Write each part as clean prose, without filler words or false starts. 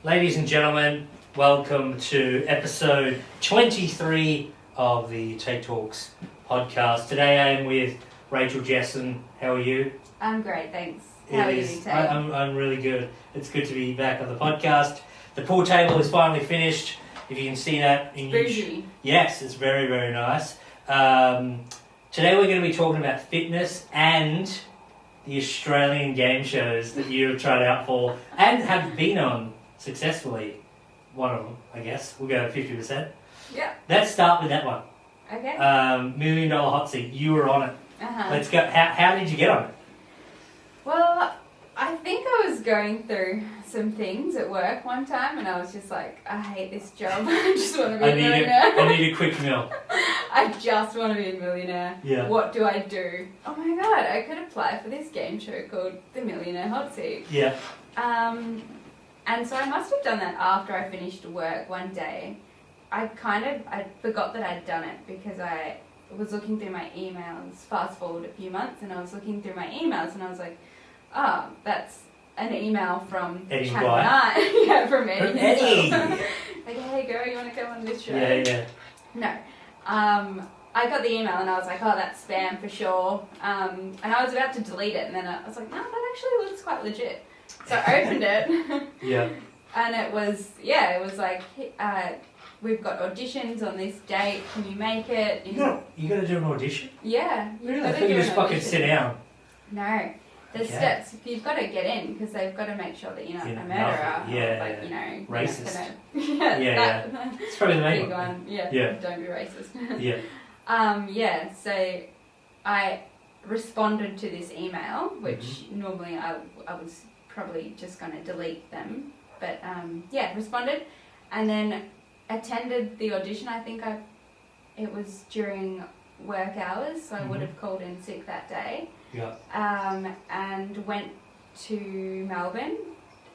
Ladies and gentlemen, welcome to episode 23 of the Tait Talks podcast. Today I am with Rachael, Jessen. How are you? I'm great, thanks. How are you, Tait? I'm really good. It's good to be back on the podcast. The pool table is finally finished. If you can see that in Bougie. Yes, it's very, very nice. Today we're going to be talking about fitness and the Australian game shows that you have tried out for and have been on successfully. One of them, I guess. We'll go 50%. Yeah. Let's start with that one. Okay. Millionaire Hot-Seat. You were on it. Uh-huh. Let's go. How did you get on it? Well, I think I was going through some things at work one time and I was just like, I hate this job. I just want to be a millionaire. I need a quick meal. I just want to be a millionaire. Yeah. What do I do? Oh my god, I could apply for this game show called The Millionaire Hot-Seat. Yeah. And so I must have done that after I finished work one day. I forgot that I'd done it because I was looking through my emails, fast forward a few months, and I was looking through my emails and I was like, oh, that's an email from Eddie Channel 9. Yeah, from Eddie. Eddie! Like, hey girl, you want to come on this show? Yeah. No. I got the email and I was like, oh, that's spam for sure. And I was about to delete it and then I was like, no, that actually looks quite legit. So I opened it. Yeah. And it was like, we've got auditions on this date. Can you make it? You got to do an audition? Yeah. Really? I thought you just fucking sit down. No. There's steps. You've got to get in because they've got to make sure that you're not a murderer. Yeah. Racist. Yeah. It's probably the main big one. Yeah. Don't be racist. Yeah. So I responded to this email, which normally I was probably just going to delete them. But responded and then attended the audition. I think it was during work hours, so I would have called in sick that day. Yeah. And went to Melbourne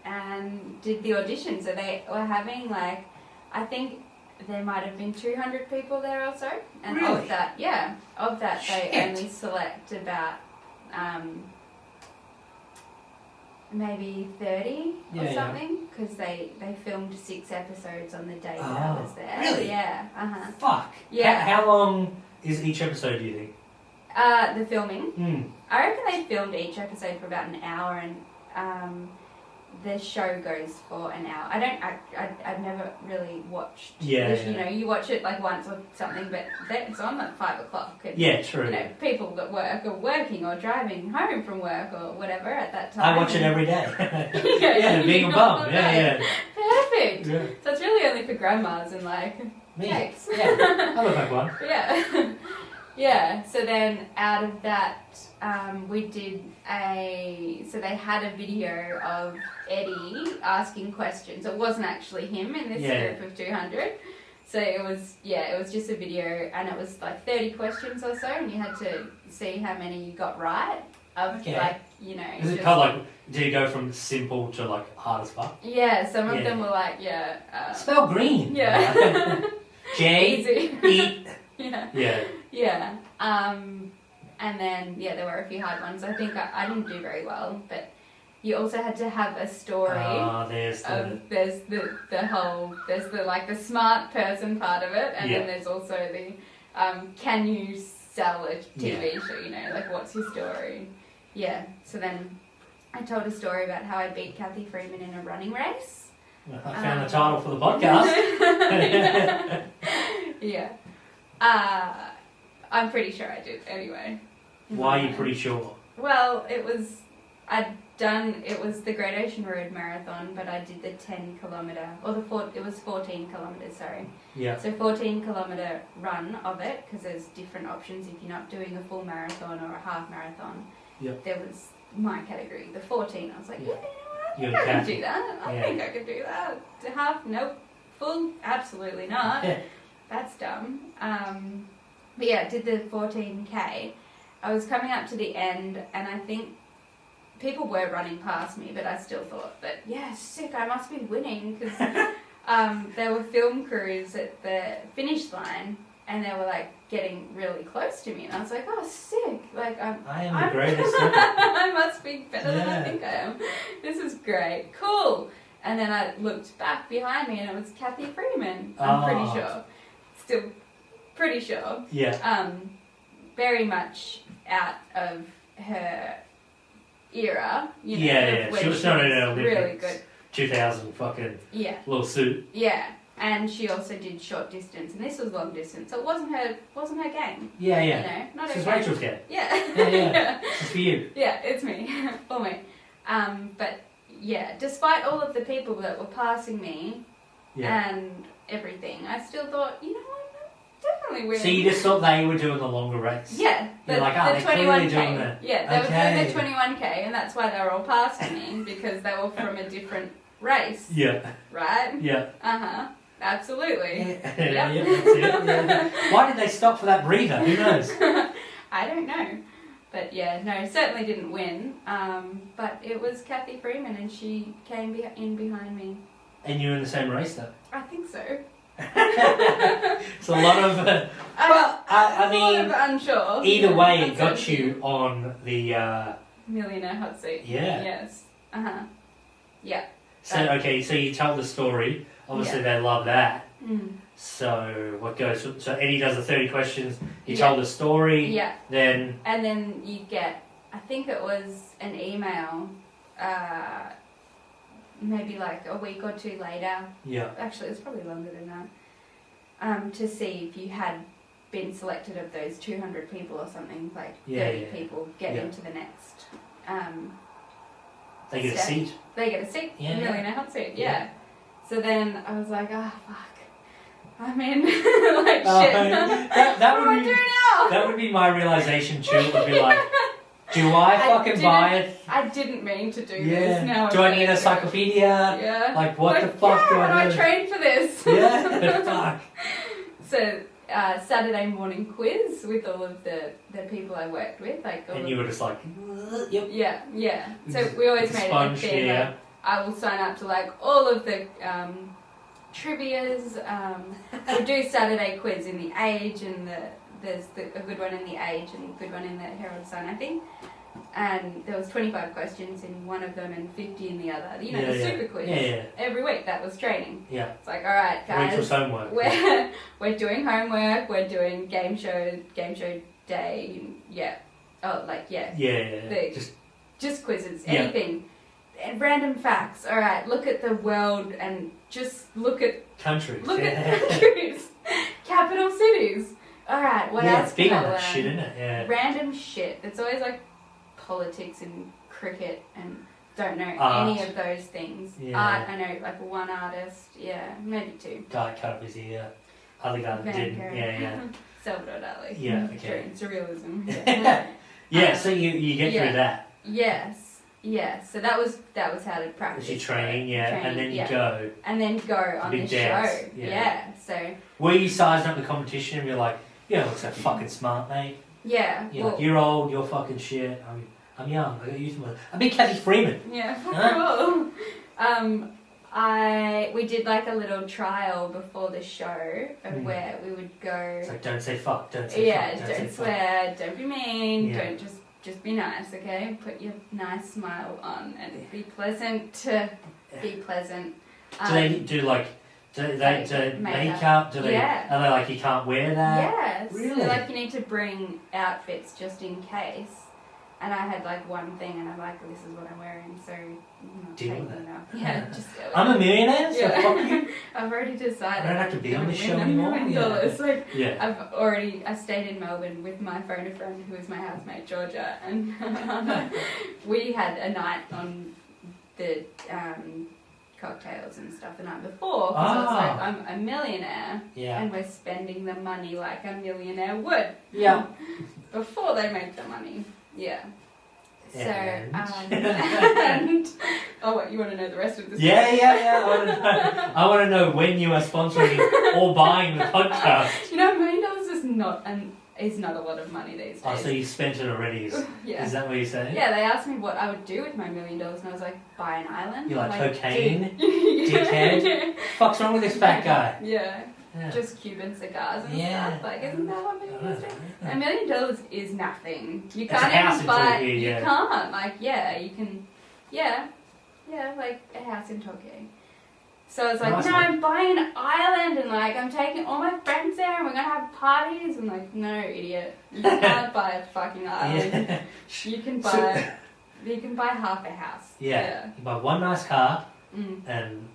and did the audition. So they were having I think there might have been 200 people there or so. And really? Of that Shit. they only select about maybe 30 or something because they filmed 6 episodes on the day that I was there. Really? Yeah. Fuck. Yeah. How long is each episode, do you think? The filming. I reckon they filmed each episode for about an hour, and the show goes for an hour. I've never really watched. You watch it once or something, but it's on at 5 o'clock. And, yeah, true. People that work are working or driving home from work or whatever at that time. I watch it every day. yeah, being a bum. Yeah. Perfect. Yeah. So it's really only for grandmas and me. cakes. Yeah, I look like one. Yeah. Yeah, so then out of that, we did so they had a video of Eddie asking questions. It wasn't actually him in this group of 200. So it was just a video and it was 30 questions or so and you had to see how many you got right. Is it kind of did it go from simple to hard as fuck? Yeah, some of them were spell green. Yeah. J, Easy. E. Yeah. Yeah. And then, there were a few hard ones. I think I didn't do very well, but you also had to have a story. There's the smart person part of it, and then there's also the, can you sell a TV show, what's your story? Yeah. So then I told a story about how I beat Kathy Freeman in a running race. I found the title for the podcast. Yeah. I'm pretty sure I did anyway. Why are you pretty sure? Well, it was the Great Ocean Road Marathon, but I did the 10 kilometre, it was 14 kilometres, sorry. Yeah. So 14 kilometre run of it, because there's different options if you're not doing a full marathon or a half marathon. Yep. There was my category, the 14. I was like, I think I could do that. I think I could do that. The half, nope. Full, absolutely not. Yeah. That's dumb. But yeah, did the 14k. I was coming up to the end, and I think people were running past me, but I still thought that, sick, I must be winning, because there were film crews at the finish line, and they were getting really close to me, and I was like, oh, sick, I am the greatest. I must be better than I think I am. This is great. Cool. And then I looked back behind me and it was Kathy Freeman. I'm pretty sure. Still pretty sure. Yeah. Very much out of her era. You know, Yeah. She was not in an Olympics. Really good. 2000 fucking little suit. Yeah. And she also did short distance, and this was long distance, so it wasn't her game. Yeah. You know, not This is her game. Rachel's game. Yeah. Yeah. It's for you. Yeah, it's me. For me. But yeah, despite all of the people that were passing me and everything, I still thought, you know what, definitely win. So you just thought they were doing the longer race? Yeah. You're like, they're clearly doing the... Yeah, they were doing the 21k, and that's why they were all passing me, because they were from a different race. Yeah. Right? Yeah. Uh-huh. Absolutely. Yeah, that's it. Yeah. Why did they stop for that breather? Who knows? I don't know. But yeah, no, certainly didn't win. But it was Kathy Freeman, and she came in behind me. And you were in the same race, though? I think so. It's a lot of... I mean... unsure. Either way, it got you on the... Millionaire Hot-Seat. Yeah. Yes. Uh-huh. Yeah. So, okay, so you tell the story. Obviously, they love that. So, what goes... So, Eddie does the 30 questions. You tell the story. Yeah. Then... And then you get... I think it was an email... maybe like a week or two later. Yeah. Actually, it's probably longer than that. To see if you had been selected of those 200 people or something, like 30 people get into the next. They get a seat. They get a seat. Yeah. Millionaire Hot-Seat. Yeah. So then I was like, oh fuck, I'm in. Like shit. That what do would I be, do now? That would be my realization too. It would be like, do I fucking buy it? I didn't mean to do this. Now do I need an encyclopedia? Yeah. Like, what the fuck do I do? I trained for this. Yeah, fuck. So, Saturday morning quiz with all of the people I worked with. And you were just like, yep. Yeah. So we always made it a thing. Like, I will sign up to like all of the trivias. We do Saturday quiz in the Age, and there's a good one in the Age and a good one in the Herald Sun, I think. And there was 25 questions in one of them and 50 in the other. You know, the super quiz. Yeah. Every week, that was training. Yeah. It's like, all right, guys. Rachel's homework. We're doing homework. We're doing game show day. Yeah. Oh, like, yeah. Yeah. Just quizzes. Anything. And random facts. All right, look at the world and just look at... Countries. Look at countries. Capital cities. All right, what else can I learn? Yeah, it's big on learn? that shit, isn't it? Yeah. Random shit. It's always like politics and cricket, and don't know any of those things. Yeah. Art, I know like one artist. Yeah, maybe two. Guy cut up his ear. Other guy that didn't. Yeah. Salvador Dali. Yeah, okay. Surrealism. Yeah. So you get through that. Yes. Yeah, so that was how to practice. Was your training, and then you go. And then go on the dance. show. Yeah, so... Were you sizing up the competition and you're like, yeah, looks so fucking smart, mate. Yeah. You're old, you're fucking shit. I'm young, I got youth. I'm big Kathy Freeman. Yeah, cool. We did like a little trial before the show of where we would go... It's like, don't say fuck, don't say fuck. Don't swear, don't be mean, don't just be nice, okay? Put your nice smile on and be pleasant. Be pleasant. Do they do like... Do they makeup? Are they like, you can't wear that? Yes. Really? So like you need to bring outfits just in case. And I had like one thing and I'm like, this is what I'm wearing, so I'm not deal taking with it. it up. Yeah, just go with I'm it. a millionaire, so fuck you. I've already decided. I don't have to be on this show $1 anymore. million. Yeah. I stayed in Melbourne with my phone a friend who was my housemate, Georgia, and we had a night on the cocktails and stuff the night before, because I was like, I'm a millionaire, and we're spending the money like a millionaire would. Yeah. Before they make the money. Yeah. So, And oh, what, you want to know the rest of the story? Yeah. I want to know when you are sponsoring or buying the podcast. You know, $1 million is not a lot of money these days. Oh, so you spent it already? Is that what you're saying? Yeah, they asked me what I would do with my $1 million, and I was like, buy an island. You're like cocaine, dickhead. Fuck's wrong with this fat guy? Yeah. Just Cuban cigars and stuff. Like, isn't that what $1 million is? $1 million is nothing. You can't even buy. You can't. Like, you can. Yeah. Yeah, like a house in Tokyo. So I was like, Nice no, one. I'm buying an island and like I'm taking all my friends there and we're gonna have parties. I'm like, no, idiot, you can't buy a fucking island. Yeah. You can buy half a house. Yeah. You buy one nice car and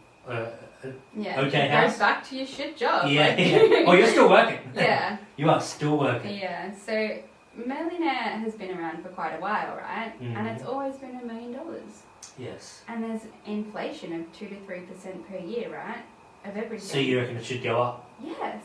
Yeah. okay It house. goes back to your shit job. Yeah, like- yeah. Oh, you're still working. Yeah. You are still working. Yeah. So Millionaire has been around for quite a while, right? Mhm. And it's always been $1 million. Yes. And there's inflation of 2 to 3% per year, right? Of everything. So you reckon it should go up? Yes.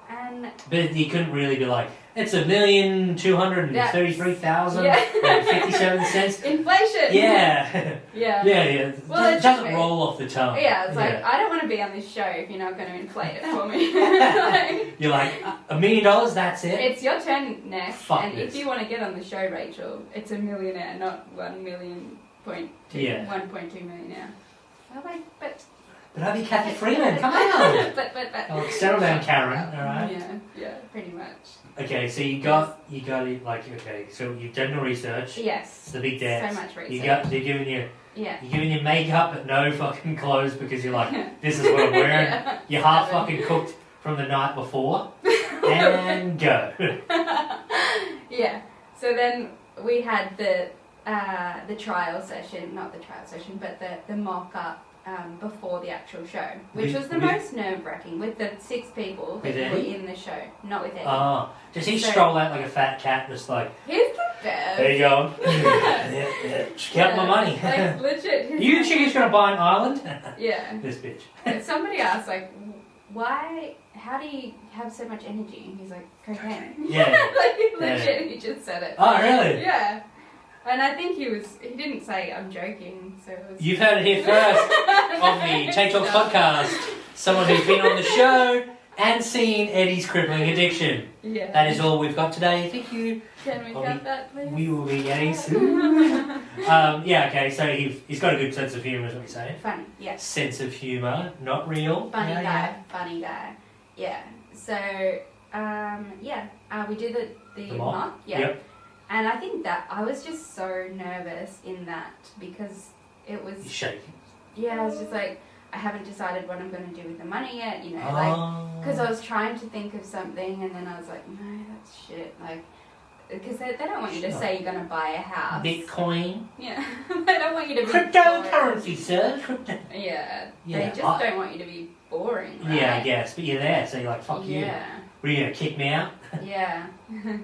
And But you couldn't really be like, it's $1,233,057. inflation. Yeah. Yeah. Yeah. Well, it it doesn't should be. roll off the tongue. Yeah, it's like, I don't want to be on this show if you're not going to inflate it for me. Like, You're like, $1 million, that's it? it's your turn next. Fuck and this. if you want to get on the show, Rachel, it's $1 millionaire, not 1 million point two, Yeah. 1.2 millionaire. I'm like, but But I'll be Kathy Freeman, come on! but. Oh, settle down, Karen, alright? Yeah, pretty much. Okay, so you got it, like, okay, so you've done the research. Yes. It's the big dance. So much research. They're giving you, Yeah. you're giving you makeup but no fucking clothes because you're like, this is what I'm wearing. Yeah. You're half fucking cooked from the night before. And go. Yeah. So then we had the trial session, not the trial session, but the mock-up before the actual show, which was the most nerve-wracking with the 6 people that With were Eddie? in the show, not with Eddie. Oh, does he So- stroll out like a fat cat just like, He's the best. there you go. yeah. Count my money. Like, legit. You think he's going to buy an island? Yeah. This bitch. Somebody asked, like, how do you have so much energy? And he's like, cocaine. Yeah. Like, legit, he just said it. Oh, really? Yeah. And I think he didn't say I'm joking, so it was... You've heard it here first on the Tait podcast. Someone who's been on the show and seen Eddie's crippling addiction. Yeah. That is all we've got today. Thank you. Can we cut that, please? We will be getting soon. Yeah, okay, so he's got a good sense of humour, is what you're saying. Funny, yes. Sense of humour, not real. Funny Yeah, guy. Yeah. So, we did the mock? mock. Yeah. Yep. And I think that I was just so nervous in that because it was... He's shaking. Yeah, I was just like, I haven't decided what I'm going to do with the money yet, you know, like... Oh. Because I was trying to think of something and then I was like, no, that's shit. Like, because they don't want you to Sure. say you're going to buy a house. Bitcoin. Yeah. They don't want you to be Cryptocurrency, sir. Crypto. Yeah. Yeah, They just don't want you to be boring, right? Yeah, I guess. But you're there, so you're like, fuck you. Yeah. What, are you going to kick me out? Yeah.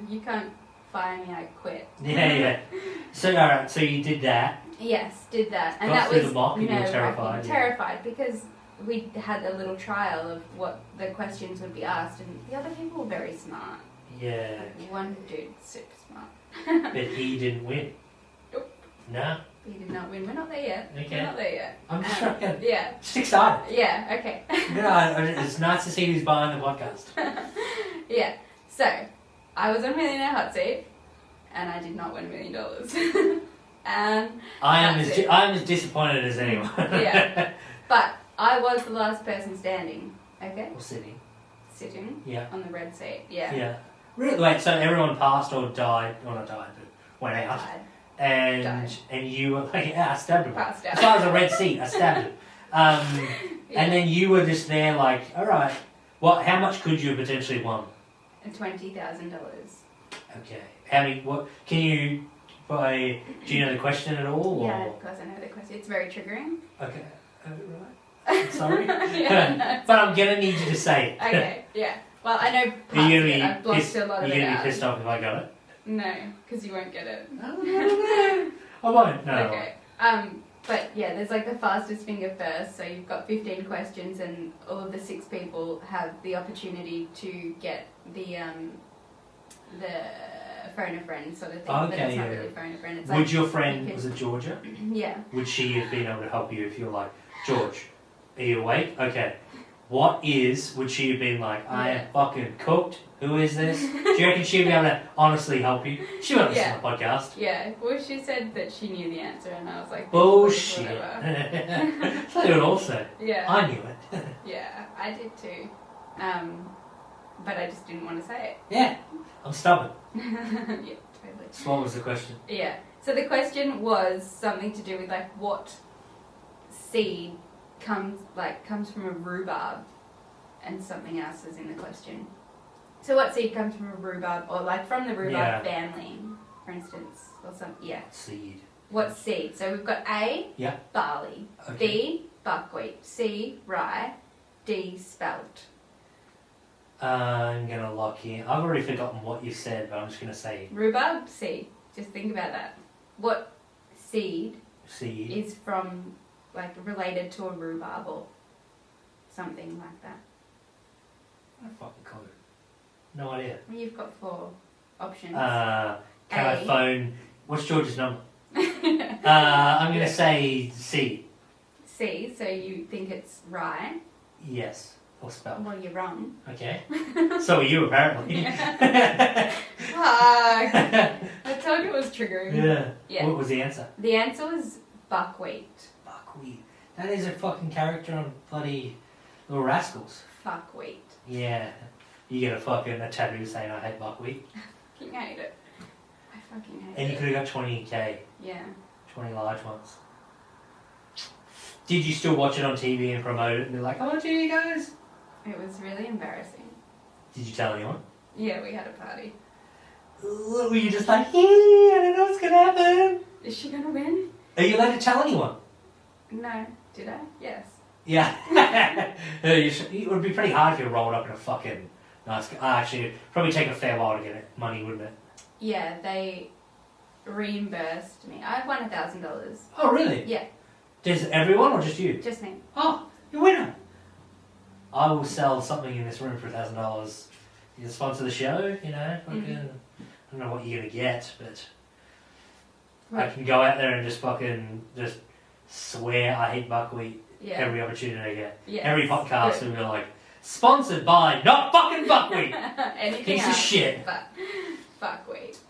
You can't fire me, I quit. Yeah. So, alright, so you did that. Yes, did that. And Got that through was the mock and you were nerve-wracking. terrified, yeah. Terrified because we had a little trial of what the questions would be asked and the other people were very smart. Yeah. Like, one dude, super smart. But he didn't win. Nope. No? He did not win. We're not there yet. Okay. We're not there yet. I'm just trying. Yeah. Just excited. Yeah, okay. It's nice to see who's buying the podcast. Yeah. So, I was on Millionaire Hot-Seat and I did not win $1 million. And I am That's it. as disappointed as anyone. Yeah. But I was the last person standing, okay? Or sitting. Sitting Yeah. on the red seat. Yeah. Yeah. Really? Wait, so everyone passed or died, or not died, but went out. Died. And you were like, yeah, I stabbed him. Passed out. So I was a red seat, I stabbed him. Yeah. And then you were just there like, alright, how much could you have potentially won? $20,000. Okay. How many, do you know the question at all? Yeah, Or? of course I know the question. It's very triggering. Okay. Right. Sorry. Yeah, no. But I'm gonna need you to say it. Okay, yeah. Well, I know Are parts you of gonna it. be I've blocked a lot of You're it gonna be out. pissed off if I got it? No, because you won't get it. I won't. No. Okay. But yeah, there's like the fastest finger first. So you've got 15 questions, and all of the 6 people have the opportunity to get the phone a friend sort of thing. But Okay, it's not yeah. really phone a friend. It's Would like your friend, you was it Georgia? yeah. Would she have been able to help you if you're like, George, are you awake? Okay. Would she have been like, I am fucking cooked? Who is this? Do you reckon she'd be able to honestly help you? She won't listen to the podcast. Yeah. Well, she said that she knew the answer, and I was like, Bullshit. whatever. That's what they would all say. Yeah. I knew it. Yeah, I did too. But I just didn't want to say Yeah. I'm stubborn. it. Yeah, totally. So what was the question? Yeah. So the question was something to do with like what seed comes from a rhubarb, and something else is in the question. So what seed comes from a rhubarb, or like from the rhubarb family, for instance, or some Seed. What seed? So we've got A, barley, Okay. B, buckwheat, C, rye, D, spelt. I'm gonna lock in. I've already forgotten what you said, but I'm just gonna say Rhubarb, seed. Just think about that. What seed is from, like, related to a rhubarb or something like that? I fucking call it. No idea. You've got 4 options. Can I phone? What's George's number? I'm gonna say C. C. So you think it's rye? Yes. Or spell. Well, you're wrong. Okay. So are you, apparently. Fuck. I told you it was triggering. Yeah. What was the answer? The answer was buckwheat. Buckwheat. That is a fucking character on bloody Little Rascals. Buckwheat. Yeah. You get a tattoo saying I hate buckwheat. I fucking hate it. I fucking hate it. And you could have got 20k. Yeah. 20 large ones. Did you still watch it on TV and promote it and be like, oh, gee, you guys? It was really embarrassing. Did you tell anyone? Yeah, we had a party. Were you just like, hey, I don't know what's going to happen? Is she going to win? Are you allowed to tell anyone? No. Did I? Yes. Yeah. It would be pretty hard if you rolled up in a fucking nice... actually, it'd probably take a fair while to get it money, wouldn't it? Yeah, they reimbursed me. I won $1,000. Oh, really? Yeah. Just everyone or just you? Just me. Oh, you're a winner. I will sell something in this room for $1,000. You can sponsor the show, you know. Fucking, I don't know what you're gonna get, but I can go out there and just swear I hate buckwheat every opportunity I get. Yes. Every podcast will be like, sponsored by not fucking buckwheat. Anything Piece else of shit. but buckwheat. So you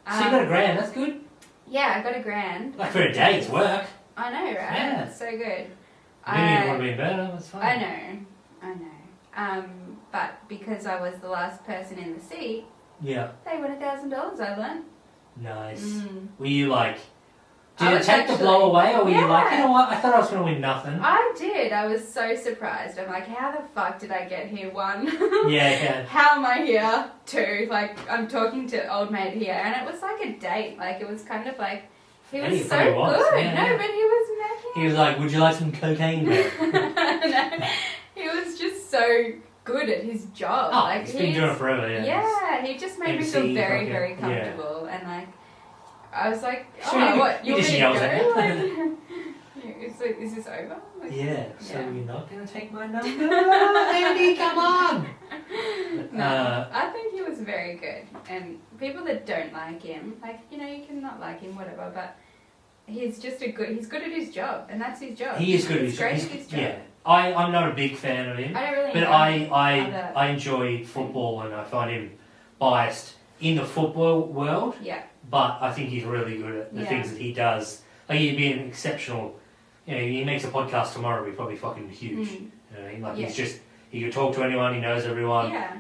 got $1,000. That's good. Yeah, I got $1,000. Like for a day's work. I know, right? Yeah. It's so good. Maybe it would have been better. That's fine. I know. But because I was the last person in the seat, they won $1,000. I learned. Nice. Were you like, did I it take the blow away, or were you like, you know what? I thought I was going to win nothing. I did. I was so surprised. I'm like, how the fuck did I get here? 1. Yeah. How am I here? 2. Like, I'm talking to old mate here, and it was like a date. Like, it was kind of like, he was so good. Yeah. No, but he was making. He was like, would you like some cocaine? No, he was just so good at his job. Oh, like, he's been doing it forever, Yeah, he just made me feel very, very comfortable. And like, I was like, what? You want me to go? Like, is this over? Like, So you're not going to take my number? Andy, come on! No, I think he was very good. And people that don't like him, like, you know, you can not like him, whatever, but he's just he's good at his job, and that's his job. He is good at his job. Great at his job. Yeah. I'm not a big fan of him. I don't really but know I enjoy football, and I find him biased in the football world. Yeah. But I think he's really good at the things that he does. Like, he'd be an exceptional... You know, he makes a podcast tomorrow, he'd probably fucking huge. You know what I mean? Like, he's just... He can talk to anyone, he knows everyone. Yeah.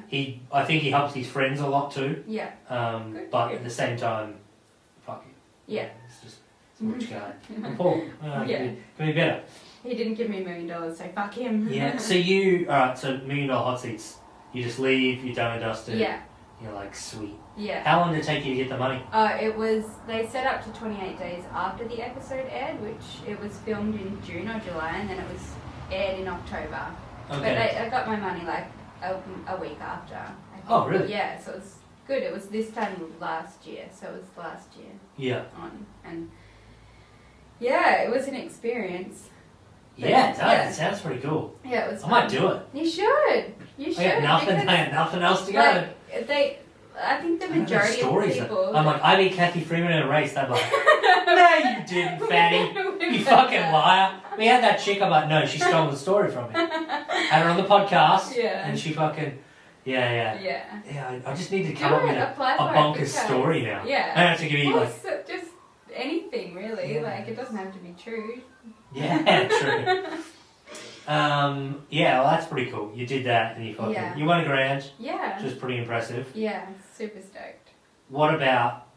I think he helps his friends a lot too. Yeah. But at the same time, fuck you. Yeah. It's just... It's a rich guy. And Paul. Can be better. He didn't give me $1 million, so fuck him. Yeah. So you... Alright, so $1 Million Hot-Seats. You just leave, you're done and dusted. Yeah. You're like, sweet. Yeah. How long did it take you to get the money? They set up to 28 days after the episode aired, which it was filmed in June or July, and then it was aired in October. Okay. But I got my money like a week after. I think. Oh, really? Yeah, so it was good. It was this time last year, so it was last year. Yeah. And yeah, it was an experience. Yeah, it does. It sounds pretty cool. Yeah, it was I might do it. You should. You should. I got nothing else to go. I think the majority of people... I'm like, I beat Kathy Freeman in a race. They're like, no, you didn't, fatty. You fucking liar. We had that chick. I'm like, no, she stole the story from me. Had her on the podcast. Yeah. And she fucking... Yeah. Yeah, I just need to come up with a bonkers story now. Yeah. I don't have to give you just anything, really. Yeah. Like, it doesn't have to be true. Yeah, true. Well, that's pretty cool. You did that and you fucking... You won $1,000. Yeah. Which is pretty impressive. Yeah, super stoked. What about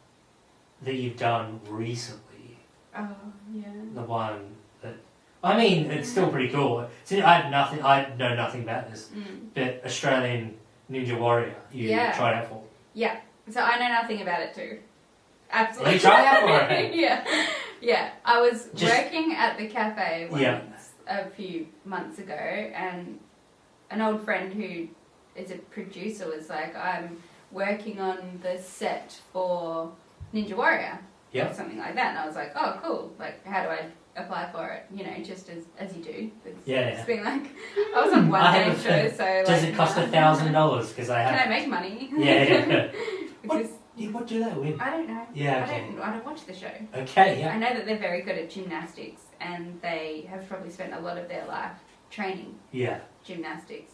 that you've done recently? Oh, yeah. The one that I mean, it's still pretty cool. See, I know nothing about this, but Australian Ninja Warrior, you tried out for. Yeah. So I know nothing about it too. Absolutely. You tried out for it. Yeah. I was working at the cafe once a few months ago, and an old friend who is a producer was like, "I'm working on the set for Ninja Warrior." Or something like that, and I was like, "Oh, cool! Like, how do I apply for it? You know, just as you do." It's been like, I was on one day show, so does it cost $1,000? Because I have. Can I make money? Yeah. What do they win? I don't know. Yeah. Okay. I don't watch the show. Okay. Yeah. I know that they're very good at gymnastics, and they have probably spent a lot of their life training. Yeah. Gymnastics.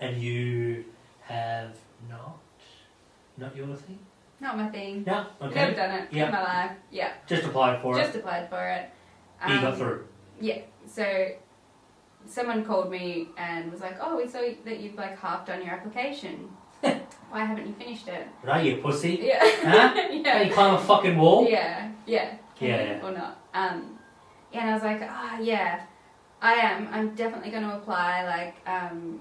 And you have not your thing. Not my thing. No, okay. Never done it in my life. Yeah. Just applied for it. Just applied for it. You got through. Yeah. So someone called me and was like, "Oh, we saw that you've like halved on your application. Why haven't you finished it?" Right, you pussy. Yeah. Huh? Yeah. Can you climb a fucking wall? Yeah. Can you or not? And I was like, yeah. I am. I'm definitely going to apply, like,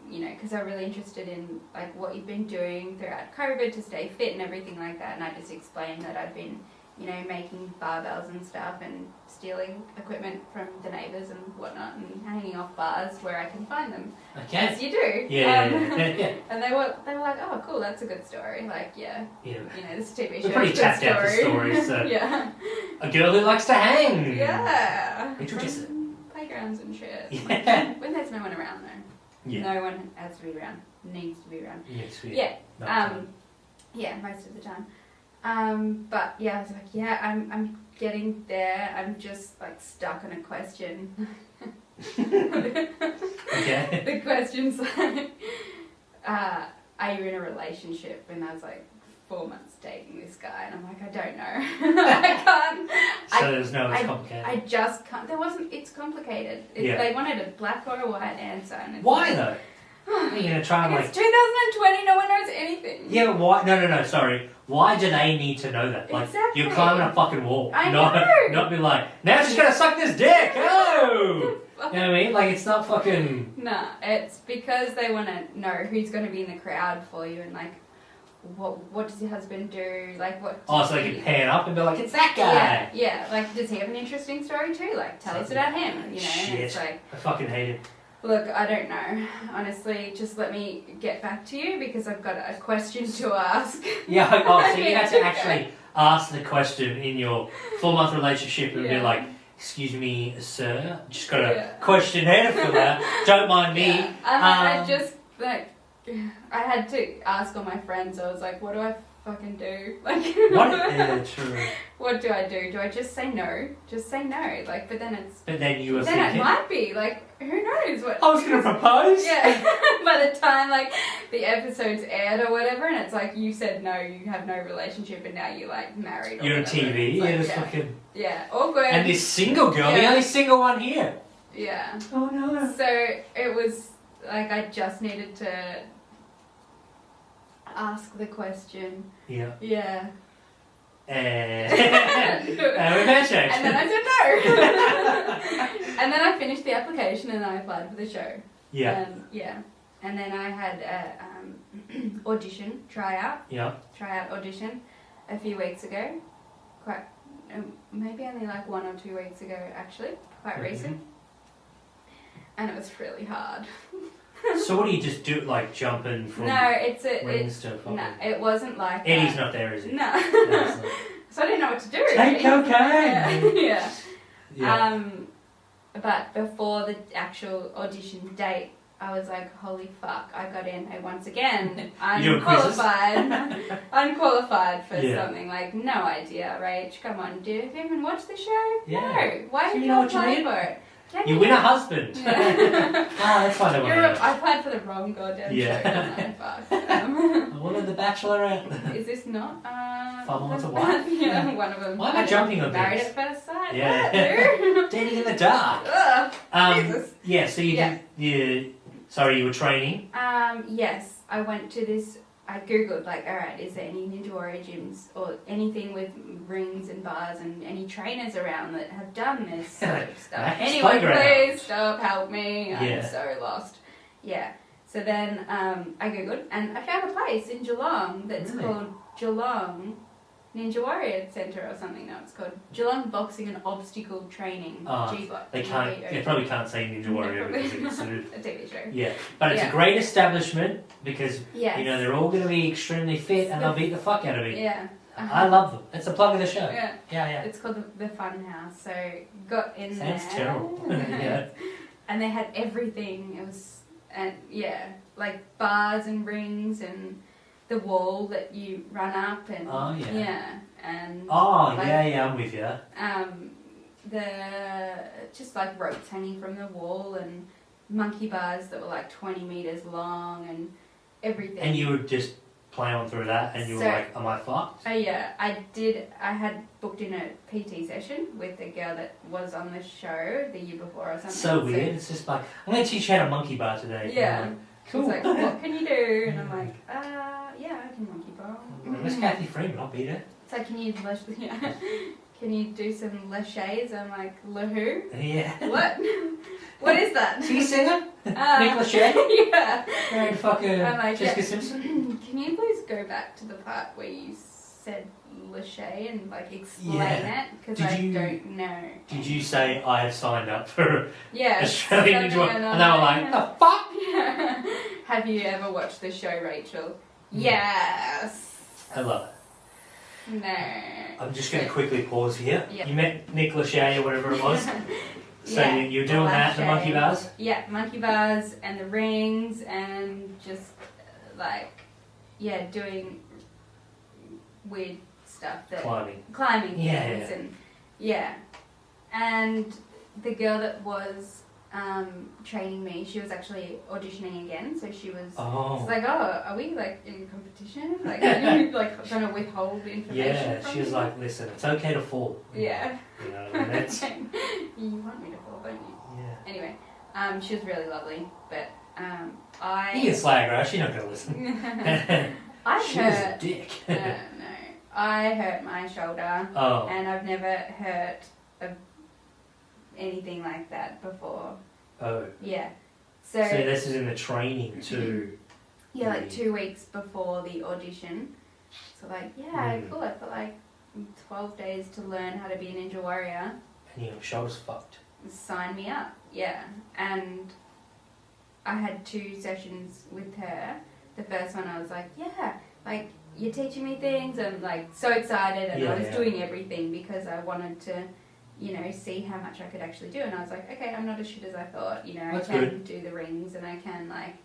you know, because I'm really interested in, like, what you've been doing throughout COVID to stay fit and everything like that. And I just explained that I've been, you know, making barbells and stuff and stealing equipment from the neighbours and whatnot and hanging off bars where I can find them. Okay. As you do. Yeah. And they were like, "Oh, cool, that's a good story." Like, you know, this TV show. We're pretty tapped out for stories, so. Yeah. A girl who likes to hang. Yeah. Introduce it. Playgrounds and shit. Yeah. When there's no one around though. Yeah. No one has to be around. Needs to be around. Yeah. Yeah, most of the time. But yeah, I was like, yeah, I'm getting there. I'm just like stuck on a question. Okay. The question's like, are you in a relationship? And I was like, 4 months dating this guy, and I'm like, I don't know. I can't. So it's complicated. I just can't. It's complicated. They wanted a black or a white answer. And it's why though? Are you going to try and It's 2020, no one knows anything. Yeah, but why? No, sorry. Why do they need to know that? Like, exactly. You're climbing a fucking wall. I know. Not be like, now she's going to suck this dick. Oh! You know what I mean? Like, it's not fucking... Nah, it's because they want to know who's going to be in the crowd for you and, like, what does your husband do? Like, what... Oh, so they can pan up and be like, it's that guy. Yeah. Like, does he have an interesting story too? Like, tell us about him, you know? Shit. And it's like... I fucking hate it. Look, I don't know. Honestly, just let me get back to you because I've got a question to ask. Yeah, so you had to actually ask the question in your 4-month relationship and be like, excuse me, sir, just got a questionnaire to fill out. Don't mind me. Yeah. I just, like, I had to ask all my friends. I was like, what do I fucking do? Like, true. What do I do? Do I just say no? Just say no. Like, but then it's... But then you were then thinking... it might be. Like, who knows what... I was going to propose? Yeah. By the time, like, the episode's aired or whatever, and it's like, you said no, you have no relationship, and now you're, like, married or you're on whatever. TV. Like, It's fucking... Yeah, awkward. And this single girl, the only single one here. Yeah. Oh, no. So, it was, like, I just needed to ask the question. Yeah. Yeah. And handshakes. And then I said no. And then I finished the application and I applied for the show. Yeah. And then I had a audition, tryout audition a few weeks ago. Quite, maybe only like 1 or 2 weeks ago actually, quite recent. And it was really hard. So what do you just do, like jumping from rings to fucking... No, it wasn't like Eddie's that. not there, is he? No. So I didn't know what to do. Take cocaine! Yeah. But before the actual audition date, I was like, holy fuck, I got in once again. Unqualified for something. Like, no idea, Rach. Come on, do you even watch the show? Yeah. No. Why did you apply for it? You win a husband. Yeah. That's why they want to I applied for the wrong goddamn show. Fuck. I wanted The Bachelorette. Is this not? 5 Months of Wife? Yeah, one of them. Why am I jumping on Married this? at First Sight? Yeah. Dating in the dark. Jesus. Yeah, so you were training? Yes. I went to this I googled like, all right, is there any Ninja Warrior gyms or anything with rings and bars and any trainers around that have done this sort of stuff? Max Anyone, playground. please stop, help me. Yeah. I'm so lost. Yeah. So then I googled and I found a place in Geelong that's Really? called Geelong Ninja Warrior Centre or something. No, it's called Geelong Boxing and Obstacle Training. G-Bot. They probably can't say Ninja Warrior No, because it's sued. a TV show. Yeah, but it's Yeah. a great establishment because Yes. you know they're all going to be extremely fit and they'll beat the fuck out of me. Yeah. I love them. It's a plug of the show. Yeah. Yeah. It's called the Fun House. So got in Sounds there. terrible. Yeah. And they had everything. It was, and yeah, like bars and rings and the wall that you run up and Oh, yeah. yeah, and Oh, like, yeah, I'm with you. the just like ropes hanging from the wall and monkey bars that were like 20 meters long and everything. And you would just plowing through that and you were So- like, am I fucked? Yeah, I had booked in a PT session with a girl that was on the show the year before or something. So weird. It's just like, I'm going to teach you how to monkey bar today. Yeah. And I'm like, cool. She's like, what can you do? And I'm like, yeah, I can monkey bar. Where's Kathy Freeman? I'll beat her. It's like, can you do some laches? I'm like, la who? Yeah. What? What is that? Is he a singer? Nick Lachey? Yeah. Married fucking I'm like, Jessica yeah. Simpson? Can you please go back to the part where you said lache and like explain Yeah. it? Because Did I you- don't know. Did you say I have signed up for Yeah. Australian something Ninja? And along they were like, that. the fuck? Yeah. Have you ever watched the show Rachael? Yeah. Yes. I love it. No. I'm just going to quickly pause here. Yeah. You met Nick Lachey or whatever it was. So Yeah, you're doing that, the monkey lache. bars? Yeah, monkey bars and the rings and just doing weird stuff that climbing Yeah, things yeah. and yeah. And the girl that was training me, she was actually auditioning again, so she was Oh. like, oh, are we like in competition? Like, are you like trying to withhold information? Yeah, from she was me? like, listen, it's okay to fall. Yeah. You know, and that's, You want me to fall, don't you? yeah. Anyway, she was really lovely, but You can slag her, she's not going to listen. I She was a hurt. dick. No, I hurt my shoulder, Oh. and I've never hurt anything like that before. Oh. Yeah. So this is in the training too. Yeah, like 2 weeks before the audition. So like, yeah, cool. I've got like 12 days to learn how to be a Ninja Warrior. And your shoulder's fucked. Sign me up. Yeah. And I had 2 sessions with her. The first one I was like, yeah, like you're teaching me things. I'm like so excited and I was doing everything because I wanted to, see how much I could actually do. And I was like, okay, I'm not as shit as I thought. That's I can good. do the rings and I can like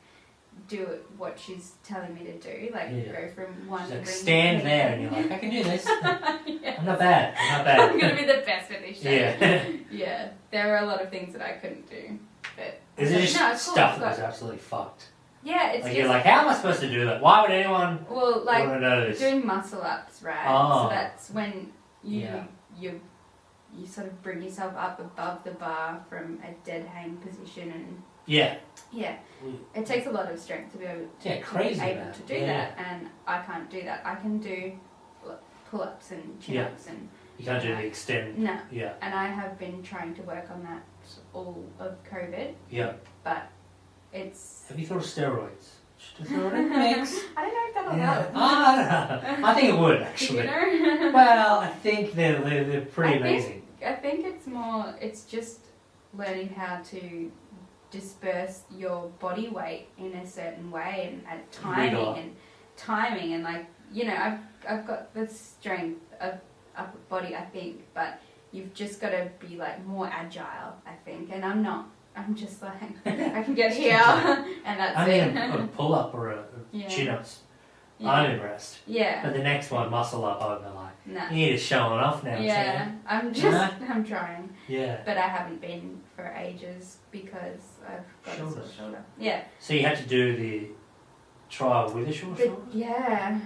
do what she's telling me to do. Like go from one She's ring like, to stand the there other. and you're like, I can do this. Yeah. I'm not bad. I'm gonna be the best at this show. Yeah. Yeah. There were a lot of things that I couldn't do, but Is it just No, it's cool, stuff it's that was like- absolutely fucked? yeah, it's Like just you're like, how am I supposed to do that? Why would anyone well, like want to know this? doing muscle ups, right? Oh. So that's when Yeah. you sort of bring yourself up above the bar from a dead hang position, and Yeah. it takes a lot of strength to be able Yeah, crazy. to, man. to do Yeah. that, and I can't do that. I can do pull-ups and chin-ups and You can't do the extend. no, Yeah. and I have been trying to work on that all of COVID, Yeah. but it's Have you thought of steroids? Should I throw it in the mix? I don't know if that'll Yeah. help. I don't know. I think it would Do actually. you know? Well, I think they're pretty amazing. I think it's just learning how to disperse your body weight in a certain way and timing and like, I've got the strength of upper body, I think, but you've just got to be like more agile, I think, and I'm not. I'm just like, I can get here and that's I it. mean, a pull up or a Yeah. chin ups. Yeah. I'm impressed. Yeah. But the next one, muscle up, I'm like, No. you're just showing off now, Yeah. champ. I'm trying. Yeah. But I haven't been for ages because I've got a sore Shoulders. shoulder. Yeah. So you had to do the trial with a short But, shoulder? yeah.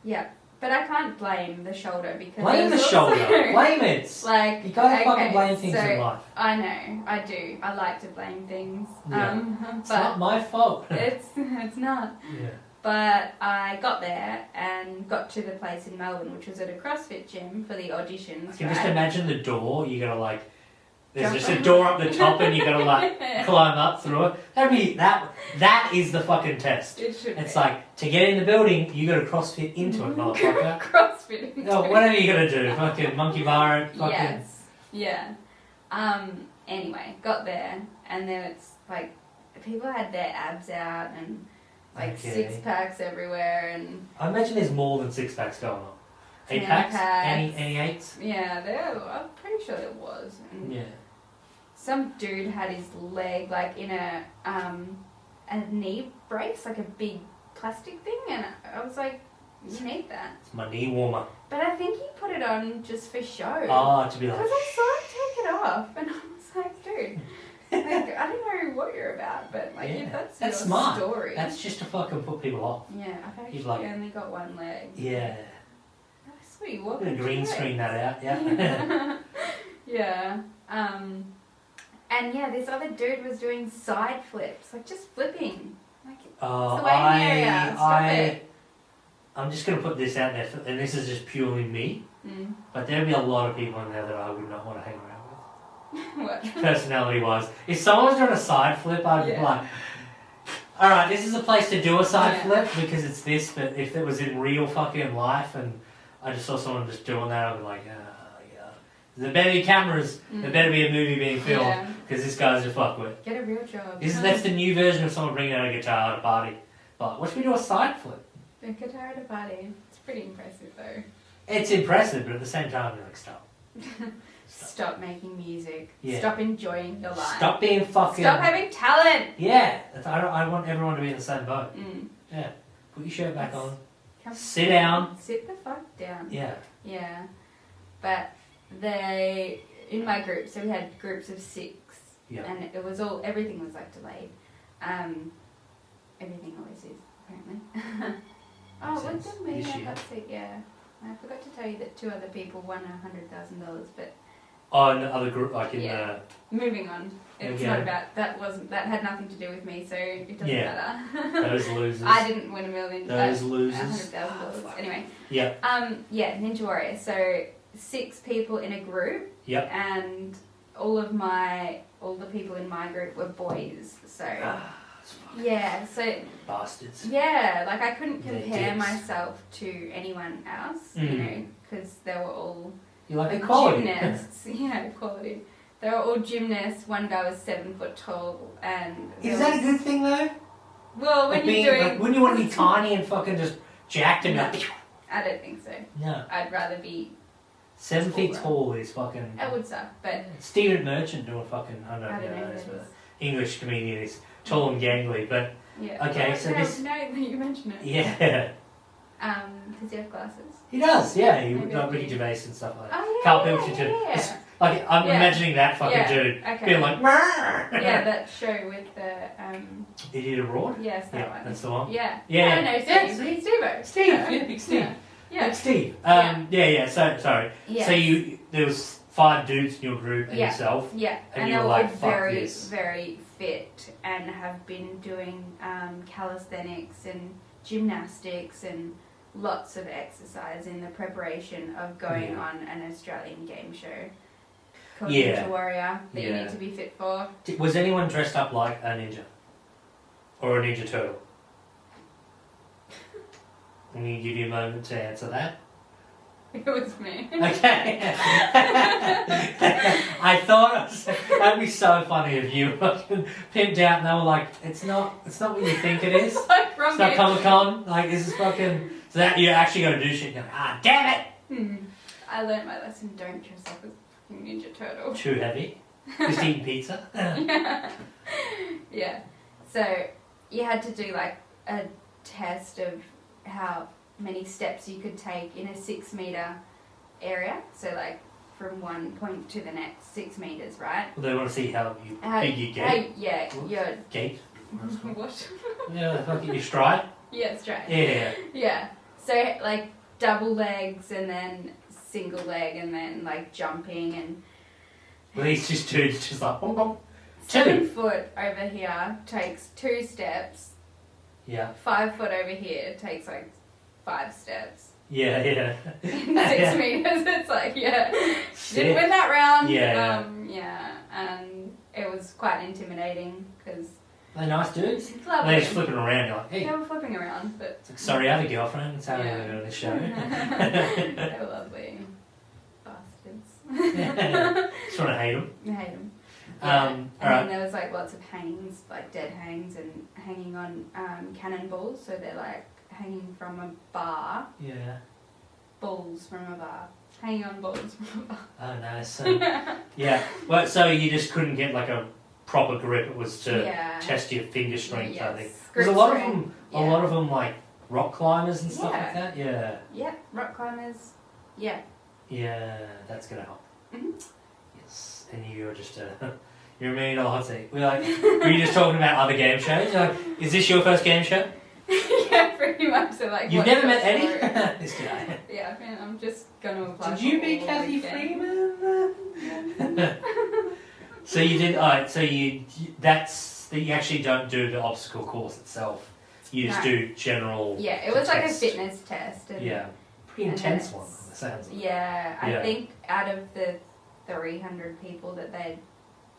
Yeah. But I can't blame the shoulder because Blame the there's shoulder. also- Blame it. Like, You gotta fucking okay, blame things so in life. I know, I do. I like to blame things. Yeah. It's but not my fault. it's not. Yeah. But I got there and got to the place in Melbourne, which was at a CrossFit gym for the auditions. I can just imagine the door. You gotta like, there's Jump just on. a door up the top, and you gotta like climb up through it. That is the fucking test. It should It's be. like to get in the building, you gotta CrossFit into it, motherfucker. CrossFit into Oh, whatever you gotta do, fucking monkey bar it, fucking. Yes. Yeah. Anyway, got there, and then it's like people had their abs out and like Okay. 6 packs everywhere, and I imagine there's more than 6 packs going on. 8 10 packs? packs. Any 8s? yeah, I'm pretty sure there was. And Yeah. some dude had his leg like in a knee brace, like a big plastic thing, and I was like, you need that. It's my knee warmer. But I think he put it on just for show. Oh, to be like. Because I saw him take it off, and I was like, dude, like, I don't know what you're about, but like, Yeah, if that's that's your smart. story. That's just to fucking put people off. Yeah, I've actually He's like- only got one leg. Yeah. Oh, sweet, I'm what gonna would green you screen do? that out, yeah. Yeah. And yeah, this other dude was doing side flips, like just flipping. Like, Oh, it's the waiting area. Stop it. I'm just going to put this out there, and this is just purely me, Mm. but there'd be a lot of people in there that I would not want to hang around What? with, personality-wise. If someone was doing a side flip, I'd be Yeah. like, all right, this is a place to do a side Yeah. flip because it's this, but if it was in real fucking life and I just saw someone just doing that, I'd be like, yeah. There better be cameras, there better be a movie being filmed, Yeah. because this guy's a fuckwit. Get a real job. That's the new version of someone bringing out a guitar at a party. Like, what should we do a side flip? A guitar at a party. It's pretty impressive though. It's impressive, but at the same time, you're like, stop. Stop making music. Yeah. Stop enjoying your life. Stop being fucking... Stop having talent. Yeah, I want everyone to be in the same boat. Mm. Yeah, put your shirt back on. Come Sit down. Sit the fuck down. Yeah. Yeah. But in my group, so we had groups of 6. Yeah. And everything was like delayed. Everything always is, apparently. Oh, Makes what's sense. the Millionaire This year. Hot-Seat? Yeah. I forgot to tell you that 2 other people won $100,000, but Oh, in the other group, like in Yeah. moving on. It's Okay. not about that had nothing to do with me, so it doesn't Yeah. matter. those losers. I didn't win $1 million. Those losers. $100,000. fuck. Anyway. Yeah. Yeah, Ninja Warrior. So 6 people in a group. Yep. And all the people in my group were boys. So It's fucking yeah, so bastards. yeah, like I couldn't They're compare dicks. myself to anyone else, you Mm. know, because they were all You like equality. gymnasts. Yeah, equality. They were all gymnasts. One guy was 7 foot tall, and Is there that a was- good thing though? Well, when Like you're being, doing, like, wouldn't you want to be tiny and fucking just jacked and like, I don't think so. no. I'd rather be. 7 feet Taller. tall is fucking. That would suck, but Stephen Merchant doing fucking. I don't know I who don't know. that Who is, that but is. English comedian is tall and gangly, but Yeah. Okay, Well, so no, this- No, you mention it. yeah, Does he have glasses? he does. Yeah, he Maybe like I Ricky do. Gervais and stuff like that. Oh yeah. Carl yeah, Pilkington. yeah. It's- Like I'm Yeah. imagining that fucking Yeah, dude okay. being like, "Mrrr." Yeah, that show with the Idiot Abroad. yes, that Yeah, one. that's the one. Yeah. Yeah. I know Yeah, Steve. see? Steve-O. Steve, yeah, big Steve. Yeah. Big Steve. Yeah. Yeah. So sorry. Yeah. So there was 5 dudes in your group and Yeah. yourself. Yeah, And and you they're were all like, "Fuck very, this." very fit and have been doing calisthenics and gymnastics and lots of exercise in the preparation of going Yeah. on an Australian game show called Yeah. Ninja Warrior that you Yeah. need to be fit for. Was anyone dressed up like a ninja or a ninja turtle? I'm going to give you a moment to answer that. It was me. Okay. I thought that'd be so funny if you fucking pimped out and they were like, it's not what you think it is. Like from It's not me. Comic-Con. Like, this is fucking... So that you actually got to do shit. You're like, ah, damn it! I learned my lesson. Don't dress up as a fucking Ninja Turtle. Too heavy. Just eating pizza. Yeah. So you had to do like a test of how many steps you could take in a 6 meter area. So like from one point to the next 6 meters, right? Well, they want to see how big you How, get. yeah, your Gait. what? Yeah, fucking your stride. Yeah, straight. Yeah. Yeah. So like double legs and then single leg and then like jumping and Well, these just dudes just like, bom, bom. 7 foot over here takes 2 steps. Yeah. 5 foot over here takes like 5 steps. Yeah. 6 meters. It's like, yeah. Sick. Didn't win that round. Yeah. And it was quite intimidating because. They're nice dudes. Lovely. They're just flipping around. You're like, hey. They were flipping around, but. It's like, sorry, I have a girlfriend. That's how we go to the show. They were lovely bastards. Just want to hate them. I hate them. All and right. then there was like lots of hangings, like dead hangs and hanging on cannonballs. So they're like hanging from a bar. Yeah. Balls from a bar. Hanging on balls from a bar. Oh, nice. So, yeah. Well, so you just couldn't get like a proper grip. It was to test your finger strength, I think. There's a lot of them like rock climbers and stuff like that. Yeah. Yeah, rock climbers. Yeah. Yeah, that's gonna help. Mm-hmm. Yes, and you're just you're a Millionaire Hot-Seat. Were you just talking about other game shows? You're like, is this your first game show? Yeah, pretty much. So like, you've never met Eddie? This guy. Yeah, man, I'm just gonna apply. Did you meet Kathy Freeman? So you did. Alright. So you actually don't do the obstacle course itself. You just do general. Yeah, it was like a fitness test. And, pretty intense one. It sounds like. Yeah, I think out of the 300 people that they'd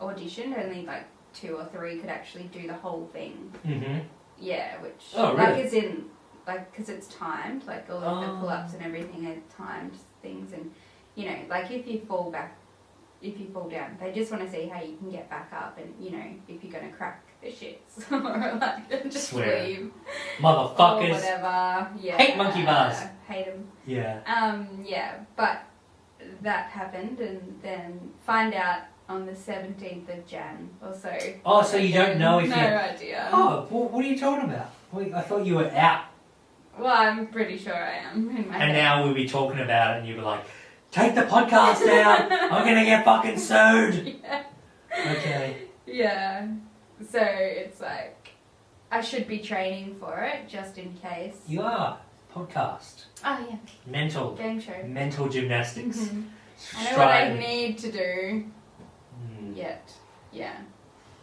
auditioned, only like 2 or 3 could actually do the whole thing. Mm-hmm. Yeah, which really? like is in like because it's timed, like all of the pull-ups and everything are timed things, and you know, like if you fall down, they just want to see how you can get back up, and you know, if you're gonna crack the shits or like just leave, motherfuckers, or whatever. Yeah, hate monkey bars. Hate them. Yeah. Yeah, but that happened, and then find out on the 17th of Jan or so. Oh, so you don't know if no idea. Oh, what are you talking about? I thought you were out. Well, I'm pretty sure I am in my head. And now we'll be talking about it, and you'll be like, take the podcast down. I'm gonna get fucking sued. Yeah. Okay. Yeah. So it's like I should be training for it just in case. You are. Podcast. Oh yeah. Mental. Game show. Mental gymnastics. Mm-hmm. I know what I need to do. Yet. Yeah.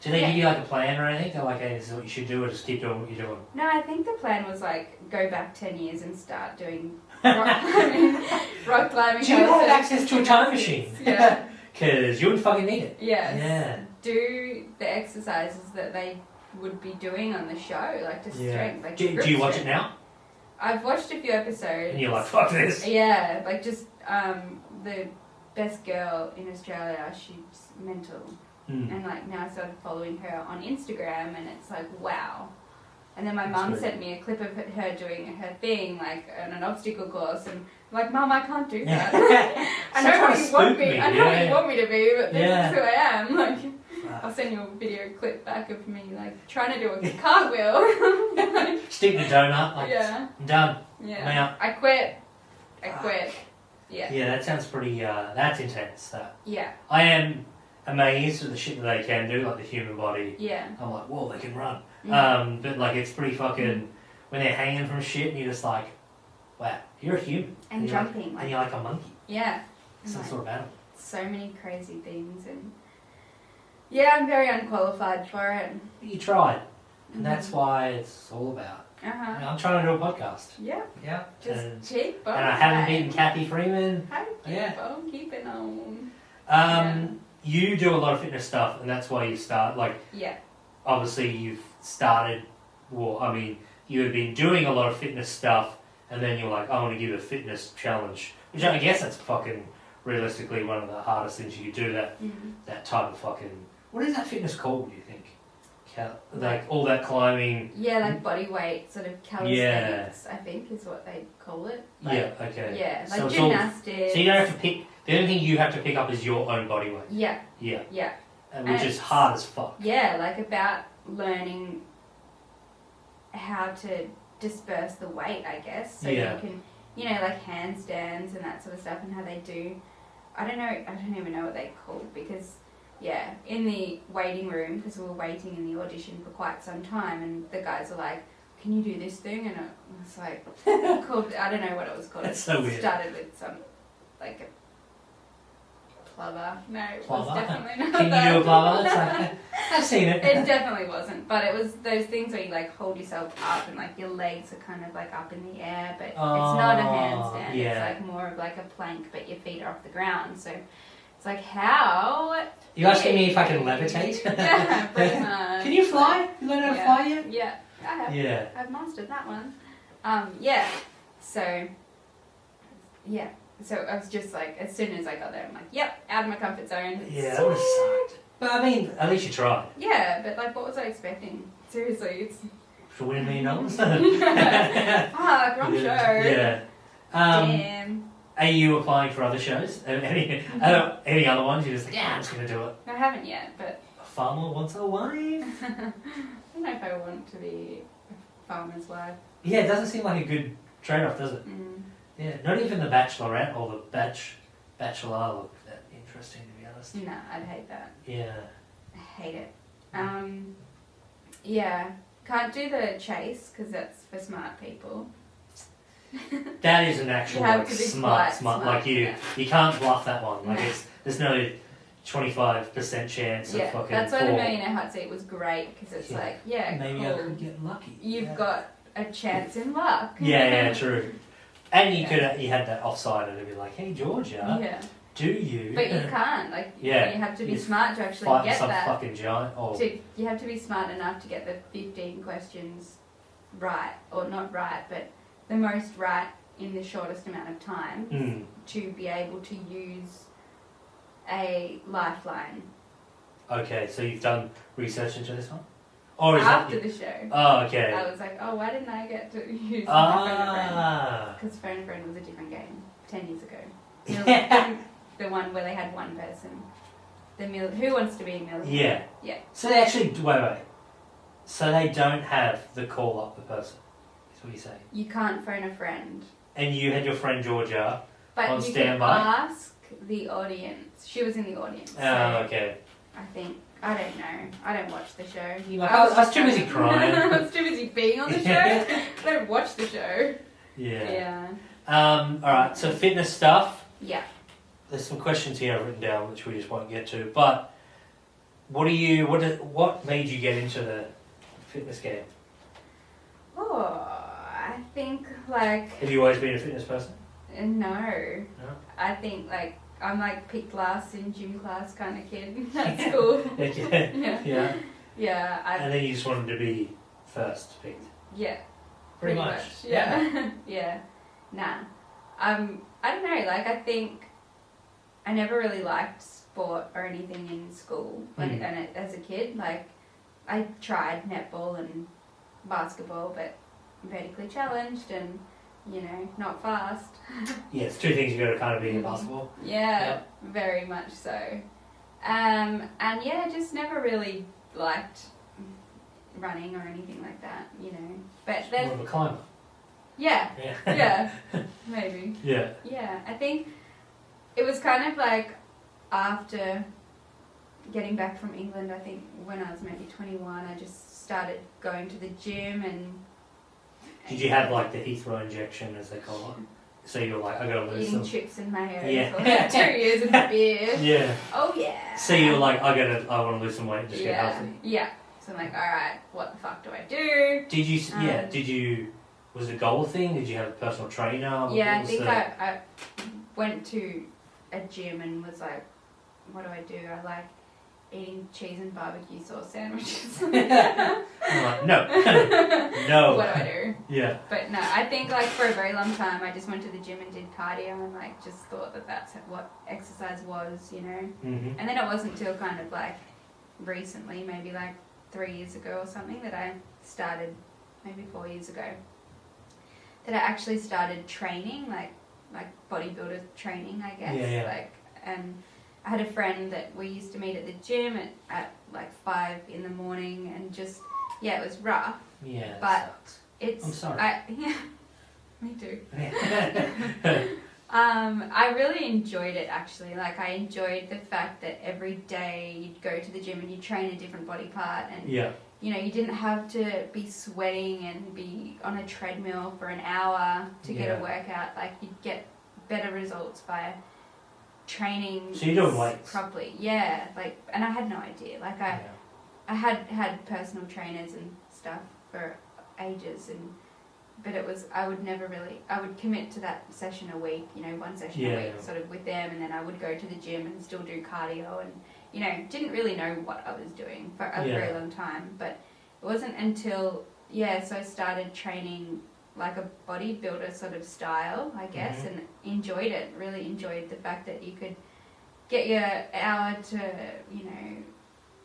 Do they give you like a plan or anything? They're like, hey, this is what you should do, or just keep doing what you're doing? No, I think the plan was like go back 10 years and start doing rock climbing. Do you have access to a time machine? Yeah. Because you would fucking need it. Yes. Yeah. Do the exercises that they would be doing on the show, like to strength. Like do you watch it now? I've watched a few episodes. And you're like, fuck this. Yeah, like just the best girl in Australia, she's mental. And like now I started following her on Instagram, and it's like, wow. And then my mum sent me a clip of her doing her thing, like on an obstacle course, and I'm like, Mum, I can't do that. I know what you want me. I know what you want me to be, but this is who I am. Like, I'll send you a video clip back of me like trying to do a cartwheel. Stick the donut. Like, I'm done. Yeah. I'm out. I quit. Yeah. Yeah, that sounds pretty. That's intense. That. Yeah. I am amazed at the shit that they can do, like the human body. Yeah. I'm like, whoa, they can run. Mm. But like, it's pretty fucking. When they're hanging from shit, and you're just like, wow, you're a human. And jumping. And you're like a monkey. Yeah. Some sort of animal. So many crazy things, and yeah, I'm very unqualified for it. You tried, and that's why it's all about. I'm trying to do a podcast. Yeah. Yeah. Just keep on. And I haven't beaten Kathy Freeman. Keep on keeping on. You do a lot of fitness stuff, and that's why you start. Like, obviously you've started. Well, I mean, you have been doing a lot of fitness stuff, and then you're like, I want to give a fitness challenge, which I guess that's fucking realistically one of the hardest things you could do. That type of fucking. What is that fitness called? Do you think? Like all that climbing. Yeah, like body weight sort of calisthenics, I think is what they call it. Like, Yeah, like so gymnastics. So you don't have to pick. The only thing you have to pick up is your own body weight. Yeah. Which is hard as fuck. Yeah, like about learning how to disperse the weight, I guess. So you can, like handstands and that sort of stuff, and how they do. I don't even know what they're called because. Yeah, in the waiting room, because we were waiting in the audition for quite some time, and the guys were like, can you do this thing? And it was like, called, I don't know what it was called. That's so weird. It started with some, like a plover. No, it plover? was definitely not Can that. you do a plover? It's like, I've seen it. It definitely wasn't, but it was those things where you like hold yourself up and like your legs are kind of like up in the air, but it's not a handstand. Yeah. It's like more of like a plank, but your feet are off the ground. So it's like, how? You asking me if I can levitate? Yeah, pretty much. Can you fly? You learn how to fly yet? Yeah, I have. Yeah. I've mastered that one. Yeah. So, yeah. So I was just like, as soon as I got there, I'm like, yep, out of my comfort zone. Yeah, that would have sucked. But I mean, at least you tried. Yeah, but like, what was I expecting? Seriously, it's... To win $1 million? Fuck, wrong show. Yeah. Damn. Are you applying for other shows? Any other ones? You're just like, yeah, I'm just going to do it. I haven't yet, but... A farmer wants a wife? I don't know if I want to be a farmer's wife. Yeah, it doesn't seem like a good trade-off, does it? Mm. Yeah, not even the Bachelorette or the Bachelor look that interesting, to be honest. No, I'd hate that. Yeah. I hate it. Yeah, can't do the chase because that's for smart people. That is an actual You have like to be smart. smart, Like you can't bluff that one. Like No. there's no 25% chance of Yeah, fucking. that's why the fall. Millionaire Hot-Seat was great because it's like, yeah, maybe cool. I could get lucky. You've got a chance in luck. Yeah, true. And you Yeah. you had that offside and it'd be like, hey Georgia, Yeah, do you? but you can't. Like, Yeah. you have to be You're smart to actually fighting get some that. fucking giant. Oh. You have to be smart enough to get the 15 questions right, or not right, but the most right in the shortest amount of time to be able to use a lifeline. Okay, so you've done research into this one? Or is After that... the show. Oh, okay. I was like, oh, why didn't I get to use my phone a friend? Because phone a friend was a different game 10 years ago. The one where they had one person. Who wants to be a millionaire? Yeah. Yeah. So they actually... Wait. So they don't have the call up the person, is what you say? You can't phone a friend. And you had your friend Georgia But on you standby? can ask the audience. She was in the audience. Oh, So okay. I think... I don't know. I don't watch the show. I was too busy crying. I was too busy being on the show. I don't watch the show. Yeah. Yeah. Alright, so fitness stuff. Yeah. There's some questions here I've written down which we just won't get to. But what made you get into the fitness game? Oh, I think like... Have you always been a fitness person? No. No? I think like I'm like picked last in gym class kind of kid at school. Yeah. Yeah. And then you just wanted to be first picked. Yeah. Pretty much. Yeah. Yeah. Nah. I don't know. Like I think I never really liked sport or anything in school. As a kid, like I tried netball and basketball, but vertically challenged and not fast. Yeah, it's two things you got to kind of be in basketball. Yeah, very much so. And yeah, just never really liked running or anything like that, But More then, of a climber. yeah, maybe. Yeah. Yeah, I think it was kind of like after getting back from England, I think when I was maybe 21, I just started going to the gym and... Did you have like the Heathrow injection, as they call it? So you're like, I gotta lose eating some. chips and mayo Yeah. for like 2 years and a beer. Yeah. Oh yeah. So you're like, I want to lose some weight and just get healthy. Yeah. So I'm like, all right, what the fuck do I do? Did you? Was it a goal thing? Did you have a personal trainer? Yeah, I think I went to a gym and was like, what do I do? I like eating cheese and barbecue sauce sandwiches. I'm like, no. No. What do I do? Yeah. But no, I think like for a very long time I just went to the gym and did cardio and like just thought that that's what exercise was, Mm-hmm. And then it wasn't until kind of like recently, maybe like 3 years ago or something, that I started, maybe 4 years ago, that I actually started training, like bodybuilder training, I guess. Yeah. And I had a friend that we used to meet at the gym at like 5 in the morning, and just, it was rough. Yeah. But sucks. it's... I'm sorry. Yeah, me too. I really enjoyed it actually. Like I enjoyed the fact that every day you'd go to the gym and you'd train a different body part, and you didn't have to be sweating and be on a treadmill for an hour to get a workout. Like you'd get better results by training so you're doing weights properly. Yeah, and I had no idea. I had personal trainers and stuff for ages, but I would commit to that session a week, one session a week sort of with them, and then I would go to the gym and still do cardio, and didn't really know what I was doing for a very long time. But it wasn't until so I started training like a bodybuilder sort of style, I guess, and really enjoyed the fact that you could get your hour to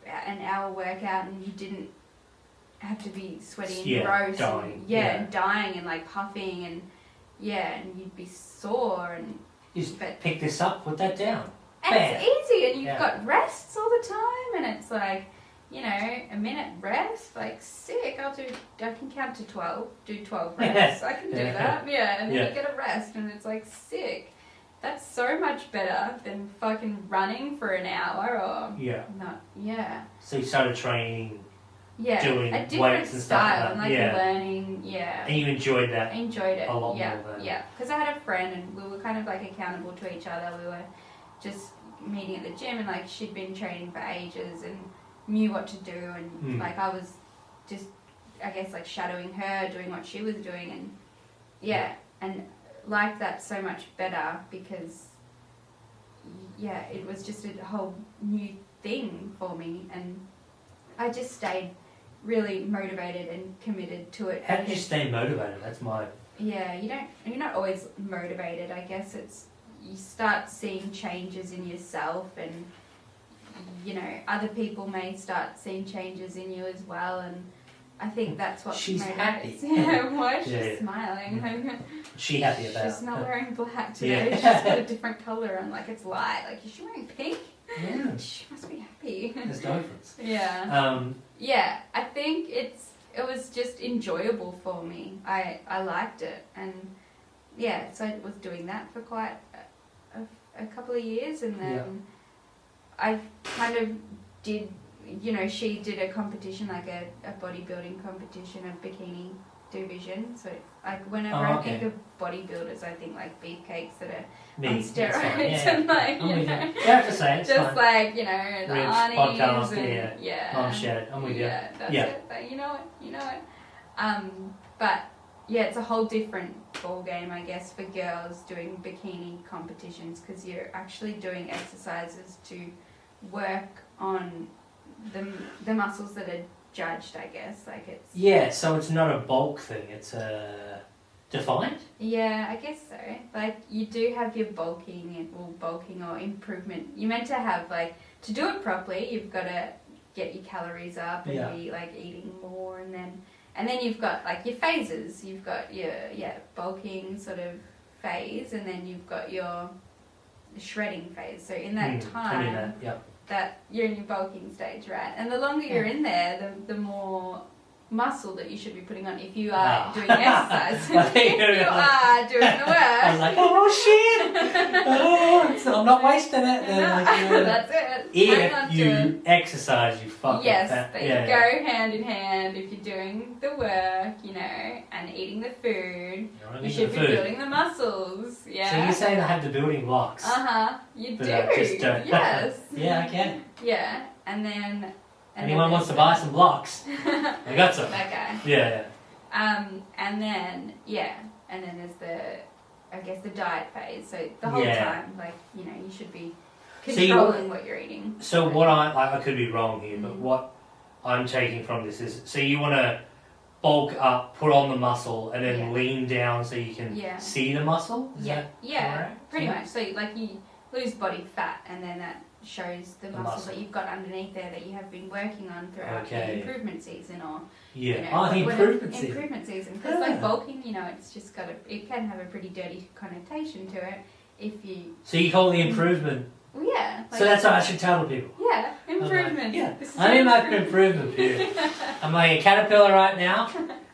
an hour workout, and you didn't have to be sweaty and gross, and dying and like puffing, and you'd be sore, and you just pick this up, put that down, and it's easy, and you've got rests all the time, and it's like a minute rest, like sick. I can count to 12, do 12 rests. I can do that, and then you get a rest, and it's like sick. That's so much better than fucking running for an hour or not. Yeah. So you started training, doing a different weights and style, stuff like that. and learning. And you enjoyed that. I enjoyed it a lot more. Than... Yeah, because I had a friend, and we were kind of like accountable to each other. We were just meeting at the gym, and like she'd been training for ages and knew what to do, and like I was just, I guess, like shadowing her, doing what she was doing, and and liked that so much better because it was just a whole new thing for me, and I just stayed really motivated and committed to it. How did you stay motivated? That's my... you're not always motivated. I guess you start seeing changes in yourself, and other people may start seeing changes in you as well, and I think that's what she's motivates. Happy. Why is she smiling? What's she happy about? She's not wearing black today. She's got a different colour on, like it's light. Like, is she wearing pink? Yeah. She must be happy. There's no difference. I think it was just enjoyable for me. I liked it, and so I was doing that for quite a couple of years, and then I kind of did, she did a competition, like a bodybuilding competition, a bikini division. So, like, whenever I think of bodybuilders, I think like beefcakes that are on steroids and like, you have to say it's just fine. like, the Rich, Arnies podcast, and I'm shared. I'm with you. That's it. But you know it. But it's a whole different ball game, I guess, for girls doing bikini competitions, because you're actually doing exercises to work on the muscles that are judged, I guess. Like it's so it's not a bulk thing, it's defined? Yeah, I guess so. Like, you do have your bulking or improvement. You're meant to have, like, to do it properly, you've got to get your calories up and be like eating more, and then you've got like your phases. You've got your bulking sort of phase, and then you've got your shredding phase. So in that time that you're in your bulking stage, right? And the longer you're in there, the more muscle that you should be putting on if you are doing exercise. If you are doing the work. I was like, oh shit! I'm not wasting it. That's it. If you exercise, you fucking they go hand in hand. If you're doing the work, and eating the food, you should be building the muscles. Yeah. So you're saying I have the building blocks? You but do. I just don't. Yes. Yeah, I can. Yeah, and then. Anyone wants to buy some blocks? I got some. That guy. Yeah. And then there's the diet phase. So the whole time, like, you should be controlling what you're eating. So what I could be wrong here, but what I'm taking from this is, so you want to bulk up, put on the muscle, and then lean down so you can see the muscle? Is that correct? Pretty much. So like you lose body fat, and then that shows the muscle that you've got underneath there that you have been working on throughout the improvement season, or the improvement season. Because like bulking, it's just it can have a pretty dirty connotation to it if you. So you call the improvement. Well, yeah. Like, so that's what I should tell the people. Yeah, improvement. I'm in my improvement period. I'm like a caterpillar right now.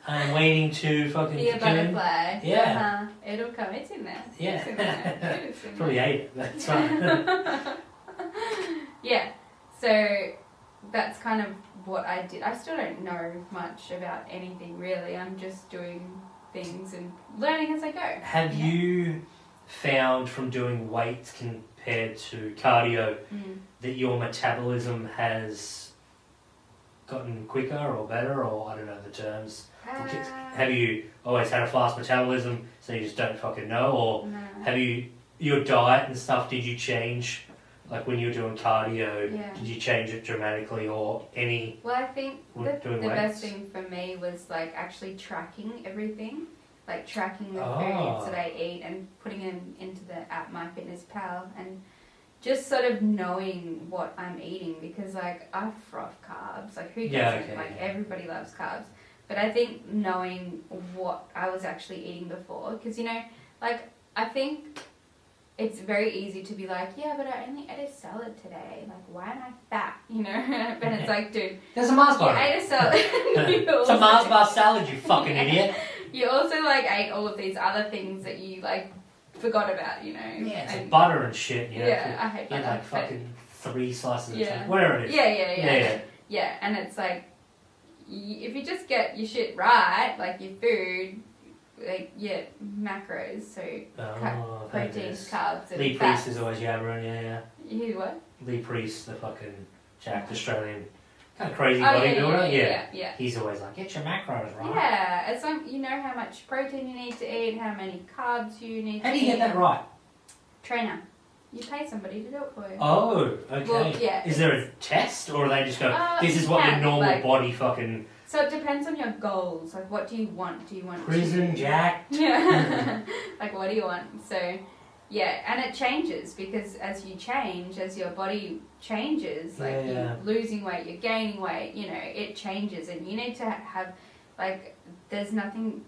I'm waiting to fucking be a butterfly. Yeah. It'll come. It's in there. Yeah. It's in there. It's in Probably ate it. That's fine. So that's kind of what I did. I still don't know much about anything really. I'm just doing things and learning as I go. Have you found from doing weights compared to cardio that your metabolism has gotten quicker or better, or I don't know the terms? Uh, Have you always had a fast metabolism, so you just don't fucking know, or no. have you your diet and stuff? Did you change, like when you were doing cardio? Yeah. Did you change it dramatically, or any? Well, I think the Doing best weights? thing for me was like actually tracking everything, like tracking the Oh. foods that I eat and putting them into the app MyFitnessPal, and just sort of knowing what I'm eating, because like I froth carbs, like who doesn't? Yeah, okay, like yeah. everybody loves carbs, but I think knowing what I was actually eating before, because you know, like I think it's very easy to be like, yeah, but I only ate a salad today. Like, why am I fat? You know? But it's like, dude, There's a Mars you bar. ate a salad. It's a Mars bar salad, you fucking idiot. You also like ate all of these other things that you like forgot about, you know? Yeah, it's And- like butter and shit, you know. Yeah, I hate You had butter. like fucking 3 slices of Yeah. toast, whatever it is. Yeah. Yeah, and it's like, if you just get your shit right, like your food, like your macros, so Oh, proteins, carbs, and Lee fats. Priest is always yabbering, yeah. You what? Lee Priest, the fucking jacked Australian, kind of crazy Oh, bodybuilder, yeah. He's always like, get your macros right. Yeah, as long you know how much protein you need to eat, how many carbs you need How to do eat. you get that right? Trainer. You pay somebody to do it for you. Oh, okay. Well, yeah. Is there a test, or they just go, this is you what your can, normal like- body fucking So it depends on your goals. Like, what do you want? Do you want prison to... jacked? Yeah. Like, what do you want? So, yeah, and it changes because as you change, as your body changes, like Yeah. you're losing weight, you're gaining weight, you know, it changes, and you need to have, like, there's nothing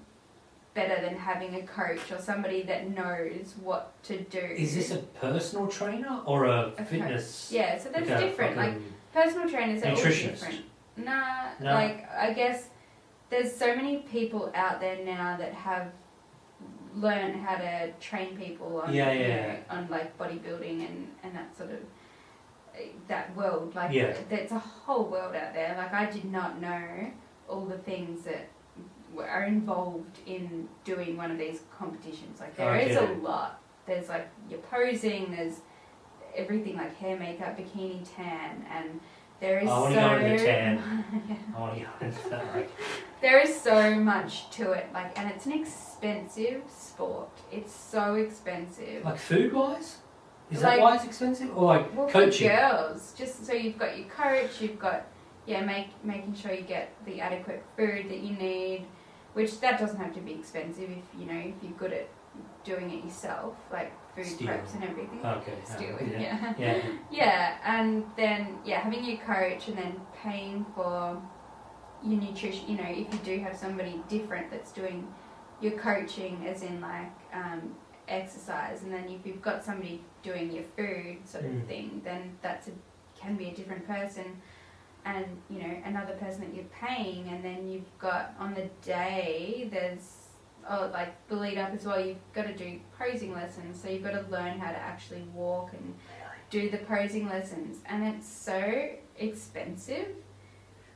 better than having a coach or somebody that knows what to do. Is this a personal trainer or a coach. fitness? Yeah, so that's like a different. Like, fucking personal trainers are all nutritionist? different. Nah, No? like, I guess there's so many people out there now that have learned how to train people on, Yeah, you yeah. know, on like bodybuilding and that sort of, that world. Like, Yeah. there's a whole world out there. Like, I did not know all the things that are involved in doing one of these competitions. Like, there is a Okay. lot. There's like your posing, there's everything like hair, makeup, bikini, tan, and there is I wanna so go into the tan. Yeah. I want to go into that. Like, There is so much to it, like, and it's an expensive sport. It's so expensive. like food wise? Is Like- that why it's expensive? Or like Well, coaching? for girls, just so you've got your coach, you've got making sure you get the adequate food that you need, which that doesn't have to be expensive if you're good at doing it yourself, like food Stealing. preps and everything. Okay. Stealing, yeah. yeah. Yeah. Yeah, and then having your coach and then paying for your nutrition. You know, if you do have somebody different that's doing your coaching, as in like exercise, and then if you've got somebody doing your food sort of thing, then can be a different person, and you know another person that you're paying, and then you've got on the day there's like the lead up as well. You've got to do posing lessons, so you've got to learn how to actually walk and do the posing lessons, and it's so expensive.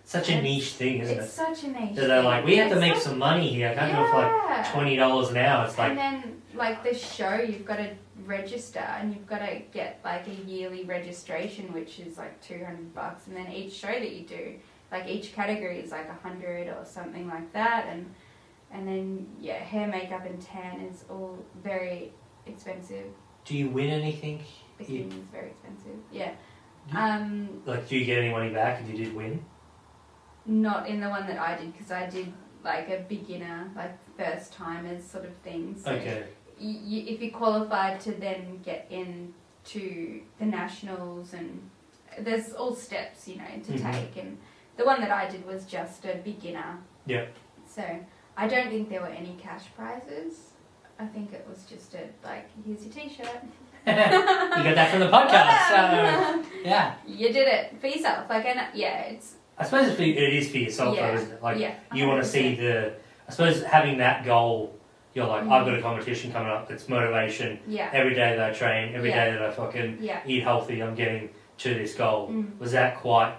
Such a niche thing, isn't It's it? such a niche. So they're thing. like, we have to It's make such- some money here. I can't do it for like $20 an hour. It's like, and then like the show, you've got to register, and you've got to get like a yearly registration, which is like $200, and then each show that you do, like each category is like $100 or something like that, and then hair, makeup, and tan is all very expensive. do you win anything? Bikini is very expensive. Yeah. Like, do you get any money back if you did win? Not in the one that I did, because I did like a beginner, like first timers sort of thing. So Okay. if you qualified to then get into the nationals, and there's all steps, you know, to Mhm. take, and the one that I did was just a beginner. Yeah. So I don't think there were any cash prizes. I think it was just here's your t-shirt. You got that from the podcast, so yeah. You did it for yourself. It's I suppose it is for yourself, Yeah. though, isn't it? Like, yeah, you want to 100%. see I suppose having that goal, you're like, Mhm. I've got a competition coming up, it's motivation. Yeah, Every day that I train, every Yeah. day that I fucking yeah, eat healthy, I'm getting to this goal. Mm. Was that quite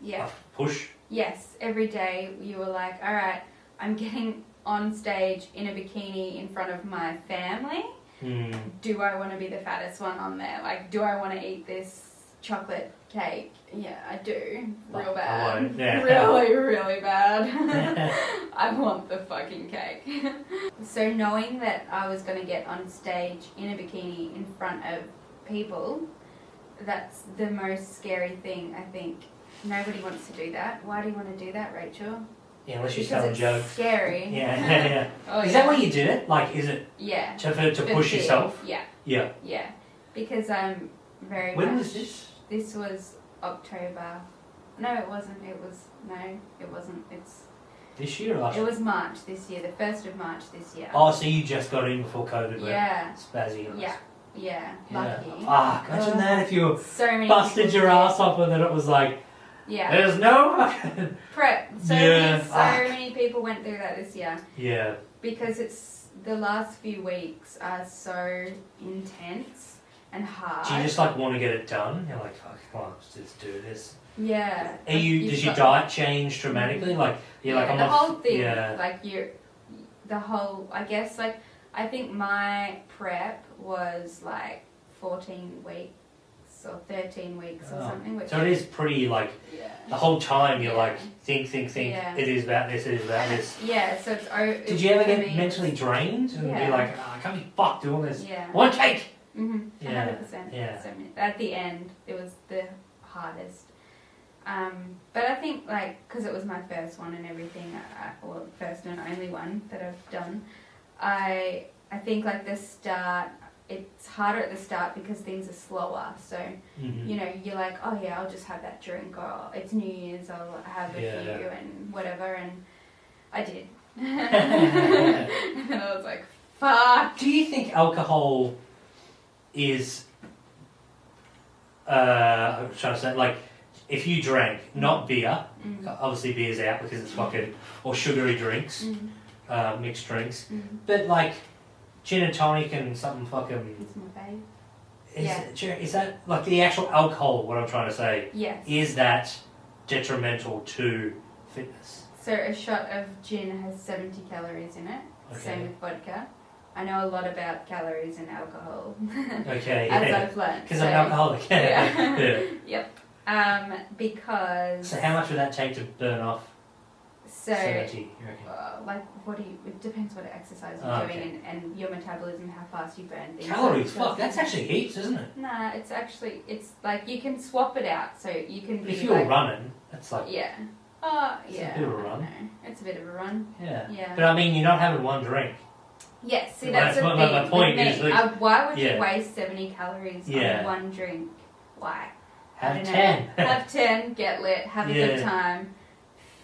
yeah. a push? Yes, every day you were like, all right, I'm getting on stage in a bikini in front of my family. Mm. Do I want to be the fattest one on there? Like, do I want to eat this chocolate cake. Yeah, I do. Real I bad. won't, yeah. Really, really bad. I want the fucking cake. So knowing that I was going to get on stage in a bikini in front of people, that's the most scary thing, I think. Nobody wants to do that. Why do you want to do that, Rachel? Yeah, unless you're Because telling it's jokes. scary. Yeah. Oh, Is yeah. that why you did it? Like, is it Yeah. to push fear. yourself? Yeah. Yeah. Yeah. Because I'm very When much... was this? This was October. No, it wasn't. It wasn't. It's... This year or last It year? was March this year. The 1st of March this year. Oh, so you just got in before COVID went Yeah. spazzy on us. Yeah. Yeah. Lucky. Fuck, imagine that if you So many busted people your did. ass off and then it was like, Yeah. there's no fucking... Prep. So fuck. many people went through that this year. Yeah. Because it's the last few weeks are so intense and hard. Do you just like want to get it done? You're like, fuck, come on, let's do this. Yeah. Does your diet change dramatically? Like, you're like, I'm the not... whole thing. Yeah. Like the whole. I guess like I think my prep was like 14 weeks or 13 weeks or something. Which So it is pretty like yeah. the whole time you're Yeah. like think. Yeah. It is about this. It is about this. Yeah. So it's. Did you ever for get me, mentally drained and Yeah. be like, oh, I can't be fucked doing this? Yeah. One cake. Mhm. Yeah. 100%. Yeah. So at the end, it was the hardest. But I think like because it was my first one and everything, well, first and only one that I've done. I think like the start, it's harder at the start because things are slower. So Mm-hmm. you know you're like, oh yeah, I'll just have that drink, or it's New Year's, I'll have a Yeah, few yeah. and whatever, and I did. And then I was like, fuck. Do you think alcohol is? I'm trying to say like. If you drank, not beer, obviously beer's out because it's fucking, or sugary drinks, mixed drinks, but like gin and tonic and something fucking. It's my fave. Is that like the actual alcohol? What I'm trying to say Yes. is that detrimental to fitness? So a shot of gin has 70 calories in it. Okay. Same with vodka. I know a lot about calories in alcohol. Okay, As yeah. I've learned. Because I'm alcoholic. Yeah. Yeah. Yep. Because. So how much would that take to burn off? So. 70, you reckon? Like, it depends what exercise you're Oh, doing okay. and your metabolism, how fast you burn things. Calories, So fuck, that's actually heaps, isn't it? Nah, it's like you can swap it out. So you can But be if you're like, running, that's like, yeah. It's a Yeah. bit of a I run. know. It's a bit of a run. yeah. Yeah. But I mean, you're not having one drink. Yes, see Well, that's the that's thing. my point with is, me. like- Why would Yeah. you waste 70 calories Yeah. on one drink? Why? I Have don't know. 10. Have 10, get lit, have a Yeah. good time,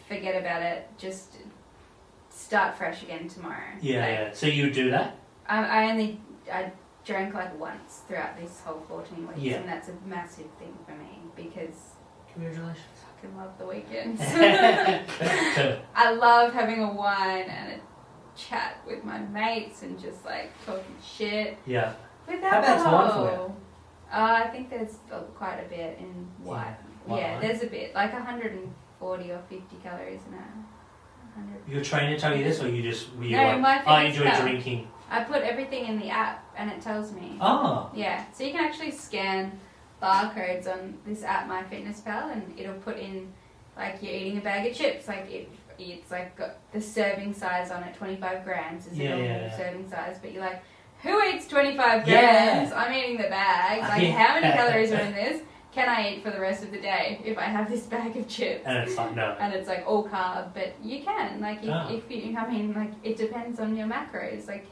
forget about it, just start fresh again tomorrow. Yeah, Like, yeah. So you would do that? I drank like once throughout this whole 14 weeks, Yeah. and that's a massive thing for me because Congratulations. I fucking love the weekends. I love having a wine and a chat with my mates and just like talking shit. Yeah. With How bad's wine alcohol. for you? I think there's quite a bit in white. White Yeah, wine. there's a bit, like 140 or 50 calories in it. 100. Your trainer tell you this, or you just were you No, like, my I fitness enjoy pal. drinking? I put everything in the app and it tells me. Oh. Yeah, so you can actually scan barcodes on this app, MyFitnessPal, and it'll put in like you're eating a bag of chips, like it's like got the serving size on it, 25 grams is a normal serving size, but you're like, who eats 25 grams? Yeah. I'm eating the bag. Like, Yeah. how many calories are in this? Can I eat for the rest of the day if I have this bag of chips? And it's like, no. And it's like all carb, but you can, like, if you, I mean, like, it depends on your macros. Like,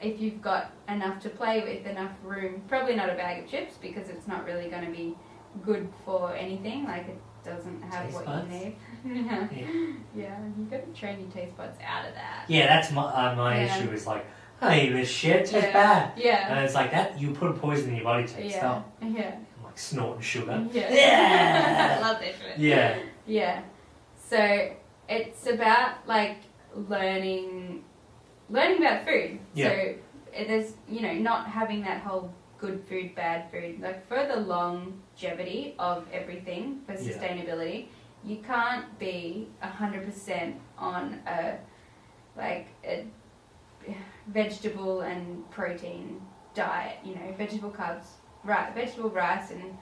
if you've got enough to play with, enough room, probably not a bag of chips because it's not really going to be good for anything. Like, it doesn't have Taste what buds? you need. Yeah, you've got to train your taste buds out of that. Yeah, that's my Yeah. issue is like, I eat this shit, it's Yeah. bad. Yeah. And it's like that, you put a poison in your body, takes Yeah. stop. Yeah. I'm like snorting sugar. Yeah. Yeah. I love that shit. Yeah. Yeah. So it's about like learning about food. Yeah. So there's not having that whole good food, bad food. Like for the longevity of everything for Yeah. sustainability, you can't be 100% on a vegetable and protein diet. Vegetable carbs, right? Vegetable rice and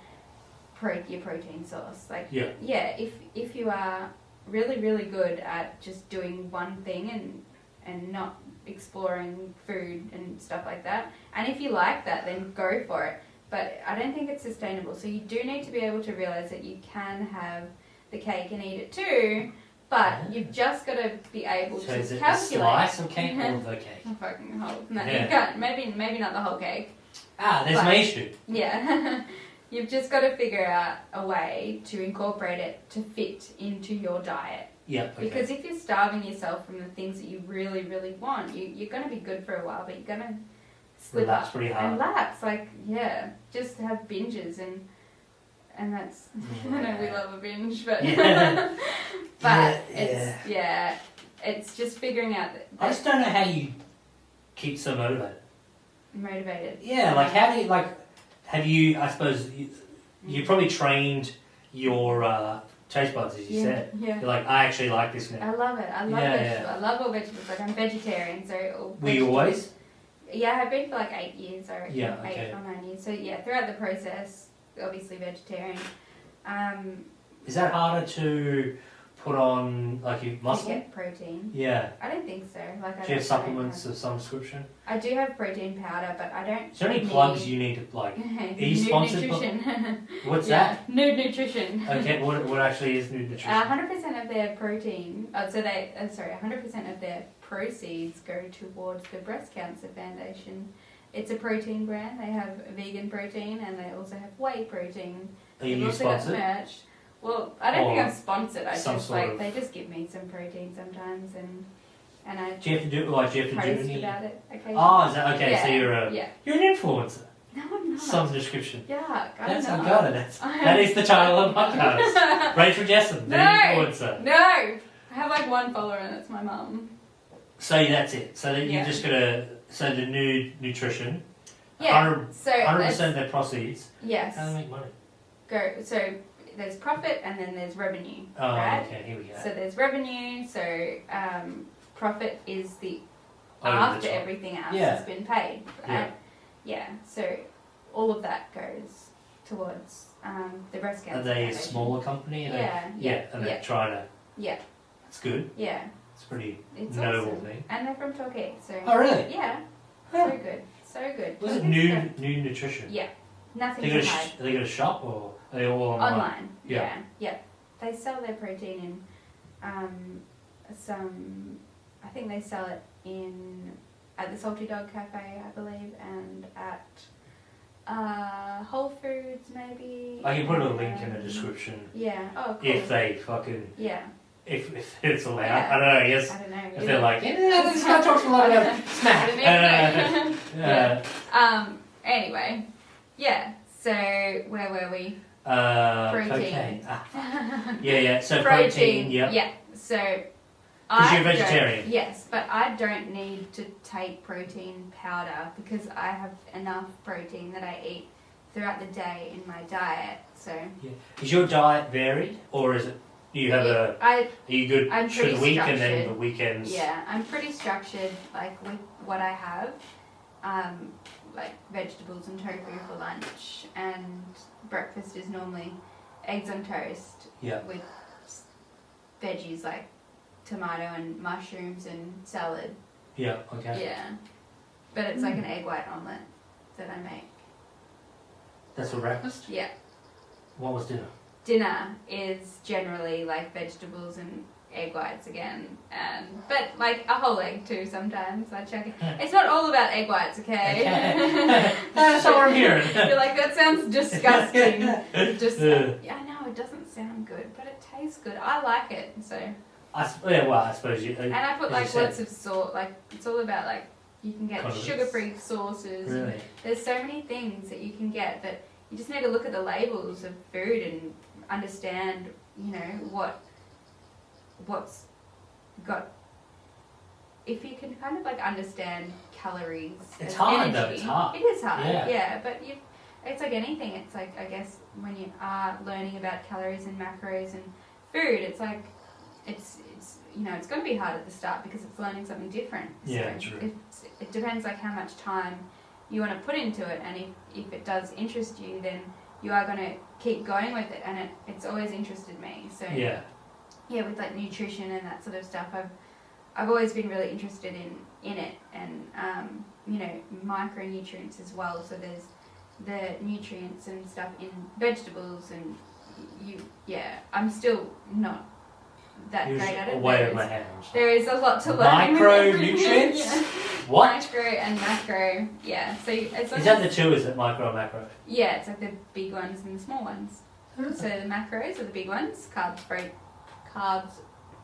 your protein source. Like, yeah, if you are really, really good at just doing one thing and not exploring food and stuff like that, and if you like that, then go for it. But I don't think it's sustainable. So you do need to be able to realize that you can have the cake and eat it too, but you've just got to be able so to is it calculate. a slice of cake or the cake? Fucking whole. No, Yeah. you can't. Maybe not the whole cake. There's my issue. Yeah. You've just got to figure out a way to incorporate it to fit into your diet. Yeah. Okay. Because if you're starving yourself from the things that you really, really want, you're going to be good for a while, but you're going to slip Relapse up pretty hard. and lapse. Like, yeah, just have binges and that's, I know we love a binge, but, but it's just figuring out that I just don't know how you keep so motivated. Motivated. Yeah, like how do you, like, have you, I suppose, you probably trained your taste buds, as you said. Yeah. You're like, I actually like this now. I love it. I love vegetables. I love all vegetables. Like, I'm vegetarian, so all Were you always? Yeah, I've been for like 8 years, I reckon. Yeah, okay. 8 or 9 years. So yeah, throughout the process, obviously vegetarian. Is that harder to put on, like, your muscle? To get protein. Yeah. I don't think so. Like, Do you have supplements of some description? I do have protein powder, but I don't. Is there any plugs you need to, like, are you sponsored? Nutrition. What's that? Nude nutrition. Okay, what actually is nude nutrition? 100% of their protein, 100% of their proceeds go towards the Breast Cancer Foundation. It's a protein brand. They have vegan protein and they also have whey protein. Are you They've also sponsored? got merch. Well, I don't think I'm sponsored. I just they just give me some protein sometimes and I do you have to do post any? about it occasionally. Oh, is that okay? Yeah, So you're an influencer. No, I'm not. Some description. Yeah, That's I got it. That is the title of the podcast. Rachael Jessen, the influencer. No, I have like one follower and it's my mum. So that's it. So then you're just gonna the nude nutrition. Yeah. 100% of their proceeds. Yes. How do they make money? So there's profit and then there's revenue. Oh, right? okay. Here we go. So there's revenue. So profit is the Over after the top. everything else Yeah. has been paid. Yeah. Yeah. So all of that goes towards the Breast Cancer Are they a Foundation. smaller company? Yeah. And they're trying to. Yeah. That's good. Yeah. It's a pretty It's noble awesome. thing. And they're from Torquay, so. Oh, really? Yeah. Huh. So good. So good. Was it Torquay's nude nutrition? Yeah. Nothing They to got hide. they got a shop or are they all online? Online. Yeah. Yeah. They sell their protein in some. I think they sell it at the Salty Dog Cafe, I believe, and at Whole Foods maybe. I can put a link in the description. Yeah. Oh, cool. If they fucking. Yeah. If it's allowed. Yeah. I don't know. I guess. I don't know. If they're like, this guy talks a lot about smack. Anyway, yeah. So where were we? Protein. Cocaine. Yeah. So protein. Yep. Yeah. So. Because you're vegetarian. Yes, but I don't need to take protein powder because I have enough protein that I eat throughout the day in my diet. So. Yeah. Is your diet varied, or is it? Do you have are you good I'm for the week structured. and then the weekends? Yeah, I'm pretty structured, like with what I have, like vegetables and tofu for lunch, and breakfast is normally eggs on toast. Yeah. With veggies like tomato and mushrooms and salad. Yeah. Okay. Yeah, but it's like an egg white omelette that I make. That's for breakfast. Yeah. What was dinner? Dinner is generally like vegetables and egg whites again, but like a whole egg too sometimes. I check it. It's not all about egg whites, okay? That's what I'm hearing. You're like, that sounds disgusting. I know, it doesn't sound good, but it tastes good. I like it, so. I suppose you. And I put like lots of salt. Like it's all about like you can get sugar-free sauces. Really? There's so many things that you can get that you just need to look at the labels of food and understand, what's got. If you can kind of like understand calories, it's and hard energy, though. It's hard. It is hard, yeah. But it's like anything. It's like, I guess when you are learning about calories and macros and food, it's like it's it's going to be hard at the start because it's learning something different. Yeah, so true. It depends like how much time you want to put into it, and if it does interest you, then you are going to keep going with it, and it's always interested me. So Yeah. Yeah, with like nutrition and that sort of stuff, I've always been really interested in it, and you know, micronutrients as well. So there's the nutrients and stuff in vegetables, and I'm still not that You're great at it. way of my hands. There is a lot to learn. Micronutrients? Yeah. What? Micro and macro. Yeah. So Is that the two? Is it micro and macro? Yeah, it's like the big ones and the small ones. So the macros are the big ones: carbs,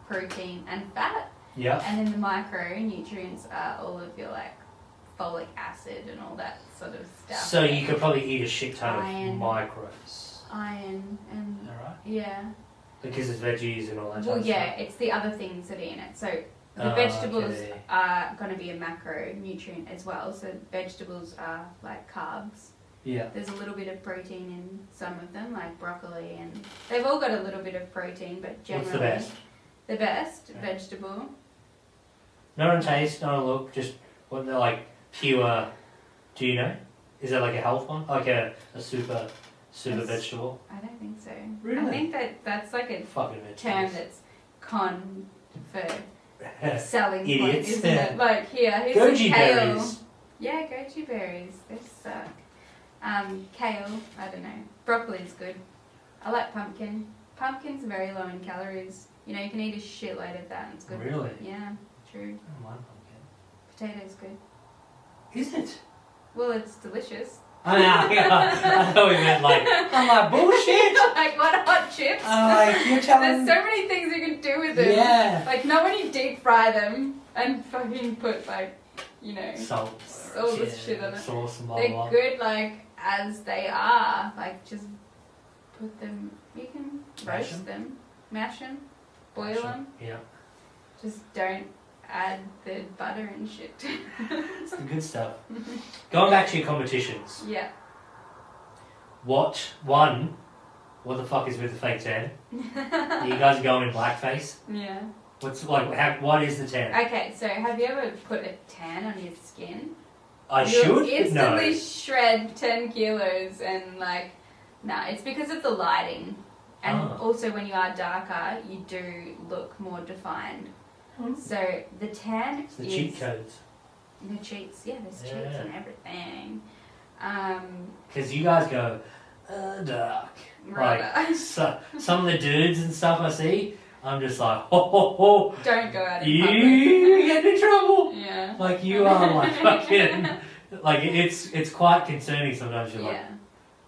protein, and fat. Yeah. And then the micronutrients are all of your like folic acid and all that sort of stuff. So you could probably eat a shit ton of Iron. micros. Iron and Alright. yeah. Because it's veggies and all that. Well, type of yeah, stuff. it's the other things that are in it. So the Oh, vegetables okay. are going to be a macronutrient as well. So vegetables are like carbs. Yeah. There's a little bit of protein in some of them, like broccoli, and they've all got a little bit of protein, but generally What's the best? The best Yeah. vegetable. Not on taste, not on look, just what they're like pure. Do you know? Is that like a health one? Like a super Yes. vegetable? I don't think so. Really? I think that's like a Fucking term vegetables. that's con for selling point, Idiots. isn't it? Like here's Goji some kale. berries. Yeah, goji berries. They suck. Kale, I don't know. Broccoli's good. I like pumpkin. Pumpkin's very low in calories. You know, you can eat a shitload of that and it's good. Really? Yeah, true. I don't mind pumpkin. Potato's good. Is it? Well, it's delicious. I thought we meant like, I'm like, bullshit! Like, what hot chips? Like, you're telling There's so many things you can do with them. Yeah. Like, not when you deep fry them and fucking put, like, you know, Salt. all this shit on it. Sauce and blah, They're blah. good, like, as they are. Like, just put them, you can Mash roast them, mash them, boil them. Yeah. Just don't add the butter and shit. It's the good stuff. Going back to your competitions. Yeah. What the fuck is with the fake tan? You guys are going in blackface? Yeah. What is the tan? Okay, so have you ever put a tan on your skin? I You'll should? instantly No. shred 10 kilos and like, nah, it's because of the lighting. And also when you are darker, you do look more defined. So the tan It's the is... cheat codes. The cheats, yeah, there's cheats Yeah. and everything. Because you guys go, dark. Rather. Like, some of the dudes and stuff I see, I'm just like, ho, ho, ho. Don't go out in You public. get in trouble. Yeah. Like, you are like fucking... Like, it's quite concerning sometimes. You're like, Yeah.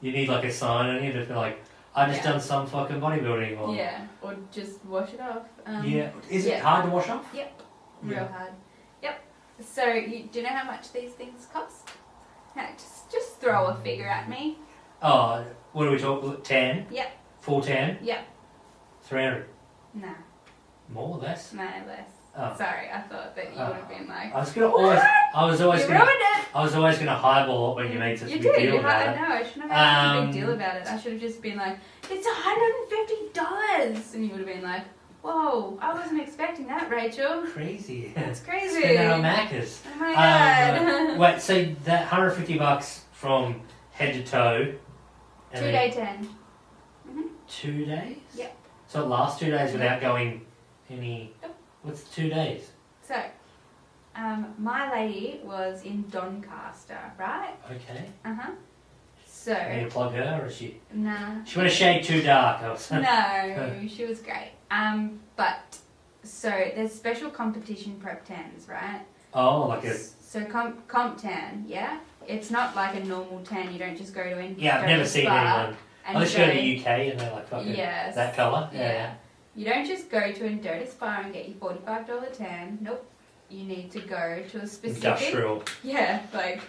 you need like a sign on you to feel like, I just Yeah. done some fucking bodybuilding. Or, Yeah, or just wash it off. yeah. Is it yeah. hard to wash off? Yep. Yeah. Real hard. Yep. So, do you know how much these things cost? No, just throw a figure at me. Oh, what are we talking? 10? Yep. Full 10? Yep. 300? Nah, More or less? no less. Oh. Sorry, I thought that you would have been like, I was always you gonna ruined it! I was always gonna highball it when you made such a You big did. deal You about it. had, no, I shouldn't have made a big deal about it. I should have just been like, it's $150, and you would have been like, whoa, I wasn't expecting that, Rachel. Crazy. That's crazy. Spend it on Macca's. Oh my god. Wait, so that $150 from head to toe. And 2 then day 10. 2 days? Yep. So it lasts 2 days without going any. Yep. What's 2 days? So, my lady was in Doncaster, right? Okay. Uh-huh. Need So, to plug her, or is she? nah. She went a shade too dark. I was No, she was great. But, so there's special competition prep tans, right? Oh, like a. So comp tan, yeah? It's not like a normal tan. You don't just go to an Yeah, I've never seen anyone. and I just go to the UK and they're like fucking Yes. that colour. Yeah. You don't just go to a dirty spa and get your $45 tan. Nope. You need to go to a specific... Industrial. Yeah, like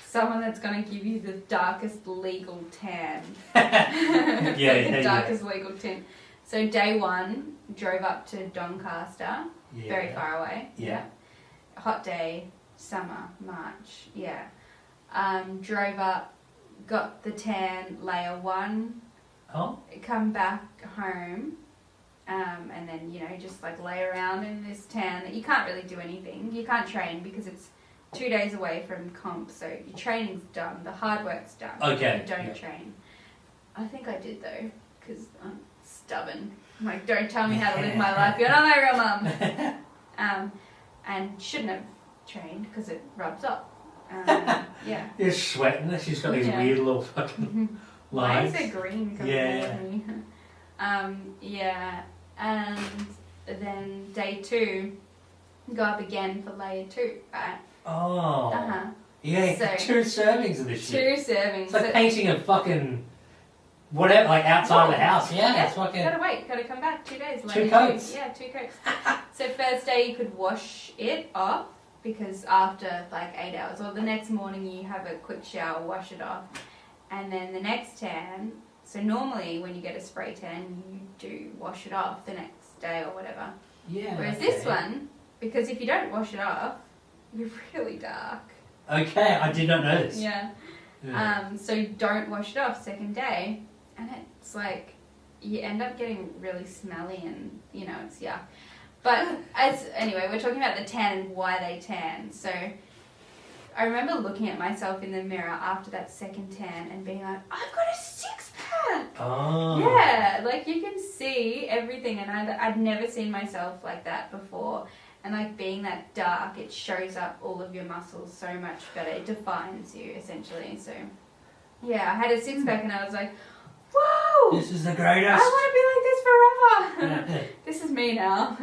someone that's going to give you the darkest legal tan. Yeah, the darkest legal tan. So day one, drove up to Doncaster, Yeah. very far away. Yeah. Hot day, summer, March, yeah. Drove up, got the tan layer 1, Oh. come back home, and then, you know, just like lay around in this tan. You can't really do anything. You can't train because it's 2 days away from comp, so your training's done, the hard work's done. Okay, You don't yeah. train. I think I did though, because I'm stubborn. I'm like, don't tell me how to live my life. You're not my real mum. And shouldn't have trained because it rubs up. Yeah. You're sweating. She's got these weird little fucking lines. Why is it green coming out of me? Yeah. And then day 2, go up again for layer 2, right? Oh. Uh-huh. Yeah, So, 2 servings of this shit. 2 servings. It's like painting a fucking whatever, like outside of the house. Yeah, it's fucking. Gotta come back 2 days. 2 coats. Yeah, 2 coats. So first day you could wash it off because after like 8 hours, or the next morning you have a quick shower, wash it off, and then the next tan. So normally when you get a spray tan, you do wash it off the next day or whatever. Yeah. Whereas this one, because if you don't wash it off, you're really dark. Okay, I did not know this. Yeah. So don't wash it off second day, and it's like you end up getting really smelly and it's yuck. But anyway, we're talking about the tan and why they tan. So I remember looking at myself in the mirror after that second tan and being like, I've got a 6-pack. Oh. Yeah, like you can see everything, and I'd never seen myself like that before. And like being that dark, it shows up all of your muscles so much better. It defines you essentially. So yeah, I had a 6-pack and I was like, whoa! This is the greatest. I want to be like this forever. This is me now.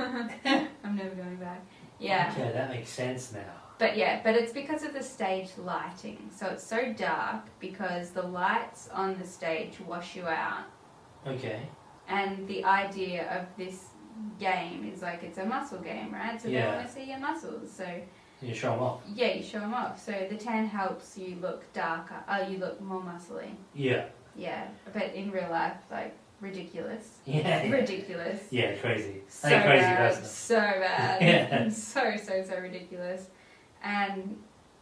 I'm never going back. Yeah. Okay, that makes sense now. But it's because of the stage lighting. So it's so dark because the lights on the stage wash you out. Okay. And the idea of this game is like it's a muscle game, right? So they want to see your muscles. So you show them off. Yeah, you show them off. So the tan helps you look darker. You look more muscly. Yeah. Yeah, but in real life, like ridiculous. Yeah. Ridiculous. Yeah, crazy. So crazy bad. person. So bad. Yeah. So ridiculous. And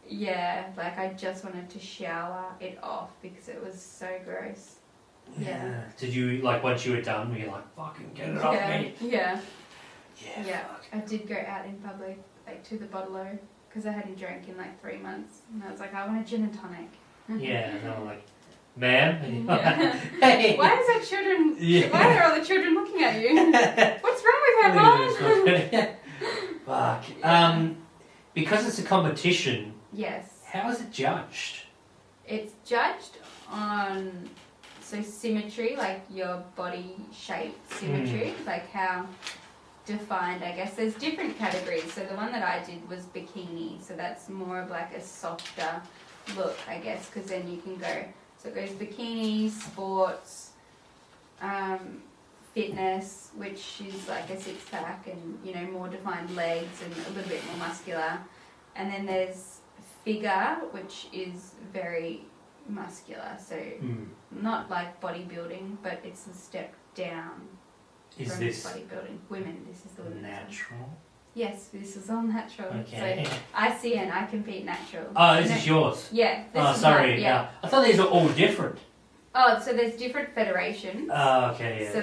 yeah, like I just wanted to shower it off because it was so gross. Yeah. Did you, like, once you were done, were you like, fucking get it off me? Yeah. Yeah. I did go out in public, like to the bottle-o, because I hadn't drank in like 3 months. And I was like, I want a gin and tonic. Yeah, and they were like, ma'am? Yeah. Hey. Why is that children, why are all the children looking at you? What's wrong with her, Mom? Fuck. Because it's a competition. Yes. How is it judged? It's judged on symmetry, like your body shape symmetry, like how defined, I guess. There's different categories. So the one that I did was bikini, so that's more of like a softer look, I guess, because then you can go. So it goes bikini, sports, fitness, which is like a 6-pack and more defined legs and a little bit more muscular. And then there's figure, which is very muscular, so not like bodybuilding, but it's a step down. Is from this bodybuilding? Women, this is the women. Natural? Yes, this is all natural. Okay. So ICN, I compete natural. Oh, this is yours? Yeah. This is sorry. Mine, yeah. I thought these were all different. Oh, so there's different federations. Oh, okay, yeah. So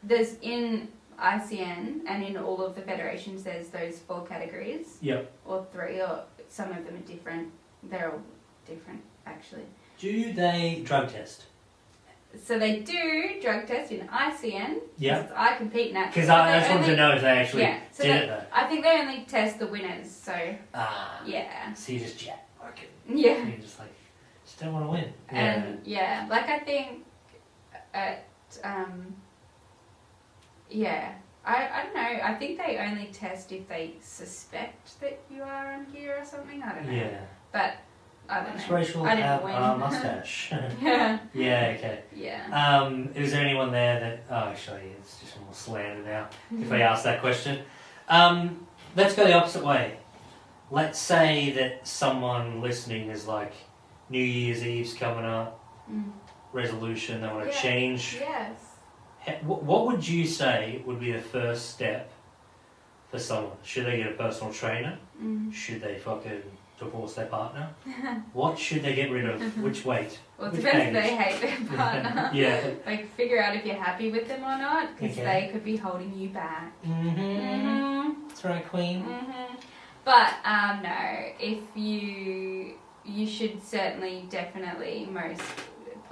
there's in ICN and in all of the federations there's those 4 categories. Yep. Or 3, or some of them are different. They're all different, actually. Do they drug test? So they do drug test in ICN. Yeah. I compete naturally. Because I just wanted to know if they actually did it though. I think they only test the winners, so. Yeah. So you just okay. Yeah. You just don't want to win. And like I think at I don't know. I think they only test if they suspect that you are on gear or something. I don't know. Yeah. But I don't know. Rachael I have didn't win. a mustache. Yeah. Yeah. Okay. Yeah. Is there anyone there that? Oh, actually, it's just more slander now. If they ask that question, let's go the opposite way. Let's say that someone listening is like, New Year's Eve's coming up, resolution. They want to change. Yes. What would you say would be the first step for someone? Should they get a personal trainer? Should they fucking divorce their partner? What should they get rid of? Which weight? Well, it depends if they hate their partner. Yeah. Like, figure out if you're happy with them or not, because they could be holding you back. That's right, Queen. But, no, if you should certainly, definitely, most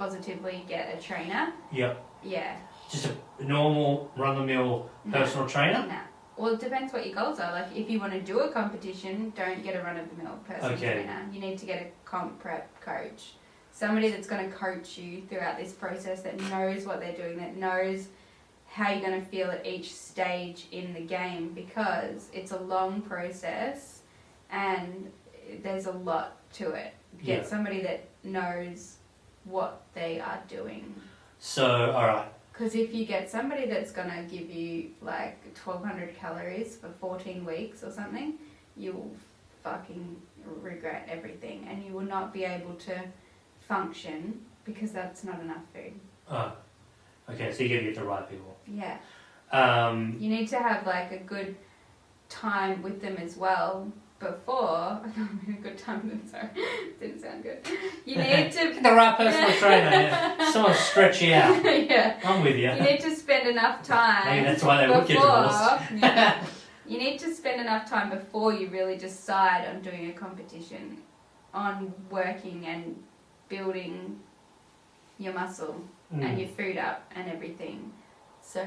positively get a trainer. Yep. Yeah. Just a normal run-of-the-mill personal trainer? No. Well, it depends what your goals are. Like, if you want to do a competition, don't get a run-of-the-mill personal trainer. You need to get a comp prep coach. Somebody that's going to coach you throughout this process, that knows what they're doing, that knows how you're going to feel at each stage in the game, because it's a long process and there's a lot to it. Get somebody that knows what they are doing. So, alright. Because if you get somebody that's going to give you like 1,200 calories for 14 weeks or something, you will fucking regret everything, and you will not be able to function because that's not enough food. Oh, okay, so you gotta get the right people. Yeah. You need to have like a good time with them as well before. A good time with them, sorry. Didn't sound good. You need to... the right personal trainer, yeah. Someone stretch you out. Yeah. I'm with you. You need to spend enough time. Maybe that's why they would get divorced. Yeah. You need to spend enough time before you really decide on doing a competition, on working and building your muscle and your food up and everything. So,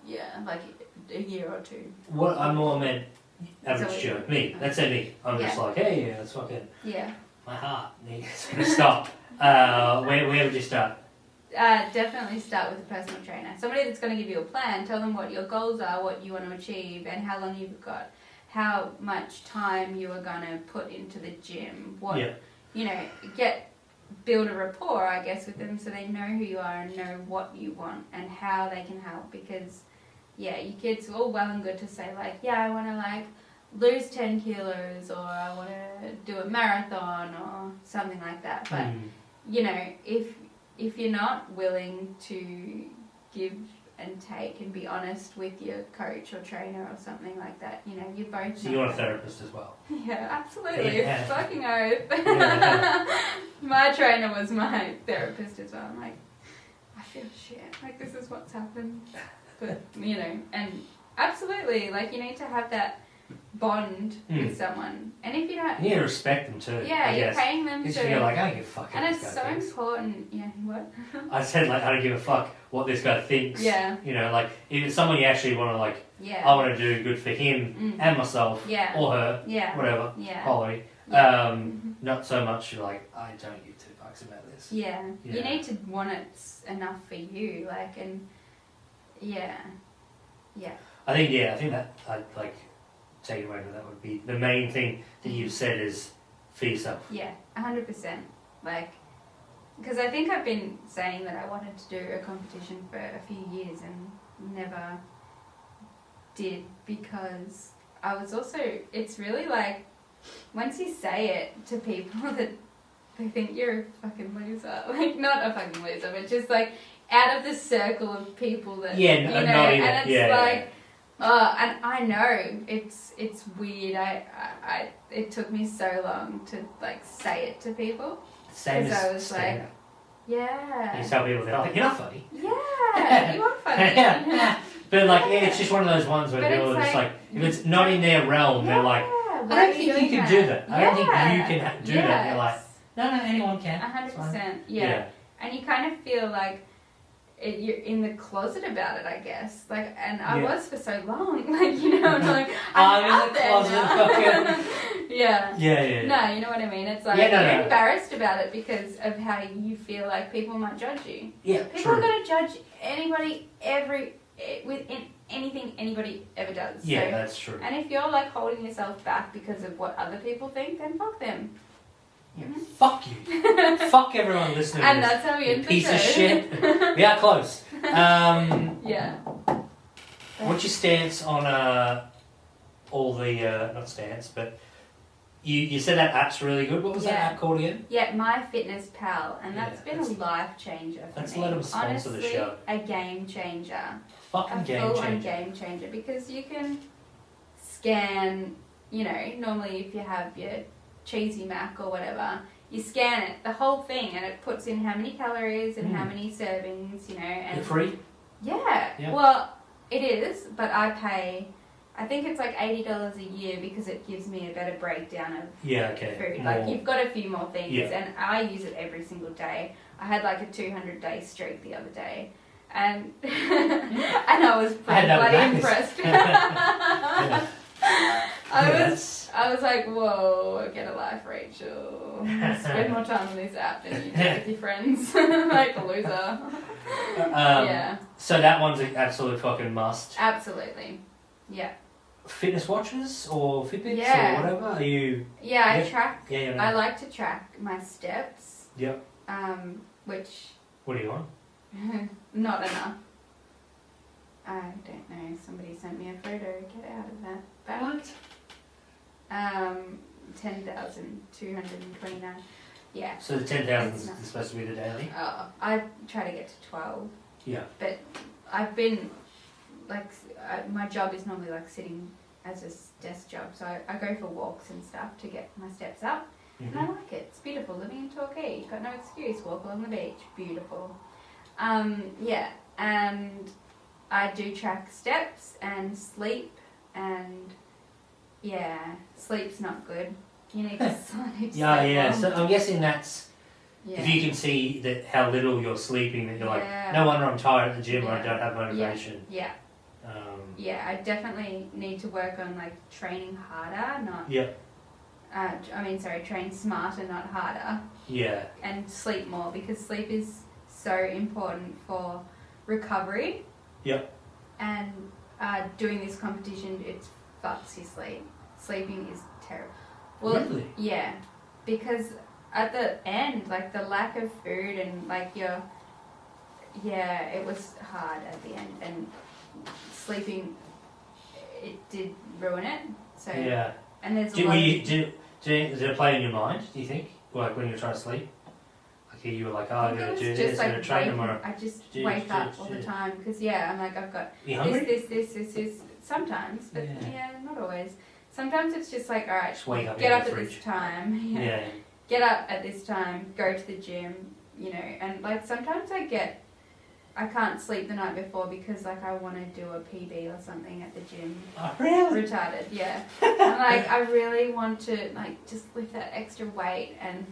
yeah, like a year or two. What I'm more meant average Joe. Me. That's me. I'm just like, hey, yeah, let's fucking... Yeah. My heart needs to stop. Where would you start? Definitely start with a personal trainer. Somebody that's going to give you a plan. Tell them what your goals are, what you want to achieve, and how long you've got. How much time you are going to put into the gym. What, you know, build a rapport, I guess, with them so they know who you are and know what you want and how they can help. Because, yeah, your kids, all well and good to say, like, yeah, I want to, like, lose 10 kilos, or I want to do a marathon or something like that. But, you know, if you're not willing to give and take and be honest with your coach or trainer or something like that, you know, you're both... So you want a therapist as well? Yeah, absolutely. Yeah. Fucking oath. Yeah. My trainer was my therapist as well. I'm like, I feel shit. Like, this is what's happened. But, you know, and absolutely, like, you need to have that bond with someone. And if you don't... You need to respect them too. Yeah, you're paying them to... You're like, I don't give a fuck. And it's so important. Yeah, what? I said, like, I don't give a fuck what this guy thinks. Yeah. You know, like, if it's someone you actually want to, like, I want to do good for him and myself or her, whatever, Holly. Not so much like, I don't give two fucks about this. Yeah. You need to want it enough for you, like, and I think that I'd like take away from that would be the main thing that you've said is for yourself. Yeah, 100%. Like, because I think I've been saying that I wanted to do a competition for a few years and never did, because I was also, it's really like, once you say it to people that they think you're a fucking loser, like, not a fucking loser, but just like out of the circle of people that, you know, and it's like, and I know it's weird. I it took me so long to like say it to people. Same as I was like, yeah. You tell people, they're like, you're not funny. Yeah, you are funny. But like, it's just one of those ones where people are just like, if it's not in their realm, they're like, I don't think you can do that. I don't think you can do that. They're like, no, anyone can. 100%. Yeah. And you kind of feel like you're in the closet about it, I guess. Like, and I was for so long. Like, you know, I'm like, I'm out in the closet. Yeah. No, you know what I mean? It's like, you're embarrassed about it because of how you feel like people might judge you. Yeah, people are going to judge anybody within anything anybody ever does. Yeah, so, that's true. And if you're like holding yourself back because of what other people think, then fuck them. Yeah, fuck you. Fuck everyone listening. And that's how we end the piece show. of shit. We are close. Yeah. What's your stance on all the not stance, but you said that app's really good. What was that app called again? Yeah, MyFitnessPal, and that's been a life changer for me. Let's let them sponsor the show. A game changer. Fucking game changer. A full-on game changer, because you can scan. You know, normally if you have your cheesy mac or whatever, you scan it, the whole thing, and it puts in how many calories and how many servings, you know. And it's free? Yeah. Well, it is, but I pay, I think it's like $80 a year because it gives me a better breakdown of food. More. Like, you've got a few more things, and I use it every single day. I had like a 200-day streak the other day, and and I was pretty that bloody with impressed. Yeah. I was like, whoa, get a life, Rachel. Spend more time on this app than you do with your friends. Like a loser. Yeah. So that one's an absolute fucking must. Absolutely. Yeah. Fitness watches or Fitbits Yeah. or whatever? Are you... Yeah, I Yeah. track. Yeah, yeah. I like to track my steps. Yep. Which What are you on? not enough. I don't know. Somebody sent me a photo. Get out of that. Back. What? 10,229. Yeah. So the 10,000 It's is not- supposed to be the daily? I try to get to 12. Yeah. But I've been, like, my job is normally like sitting as a desk job. So I go for walks and stuff to get my steps up. And I like it. It's beautiful. Living in Torquay. You've got no excuse. Walk along the beach. Beautiful. Yeah. And I do track steps and sleep, and yeah, sleep's not good. You need to sleep. Yeah. So I'm guessing that's Yeah. if you can see that how little you're sleeping, that you're Yeah. like, no wonder I'm tired at the gym or I Yeah. don't have motivation. Yeah. Yeah, I definitely need to work on like training harder, not. Yeah. Train smarter, not harder, Yeah. and sleep more, because sleep is so important for recovery. Yep. And doing this competition, it fucks your sleep. Sleeping is terrible. Well, Really? yeah, because at the end, like the lack of food and like it was hard at the end, and sleeping, it did ruin it. So Yeah. and there's a Did lot. did it play in your mind, do you think? Like when you were trying to sleep? Like you were like, oh, I'm going to do this, I'm going to train tomorrow. I just wake up all the time because I'm like, I've got You hungry? this. Sometimes, but Yeah. not always. Sometimes it's just like, all right, Just wake up, get in up the at fridge. this time. Yeah. Get up at this time, go to the gym, and like sometimes I can't sleep the night before because like I want to do a PB or something at the gym. Oh, really? Retarded, yeah. I'm like, I really want to like just lift that extra weight, and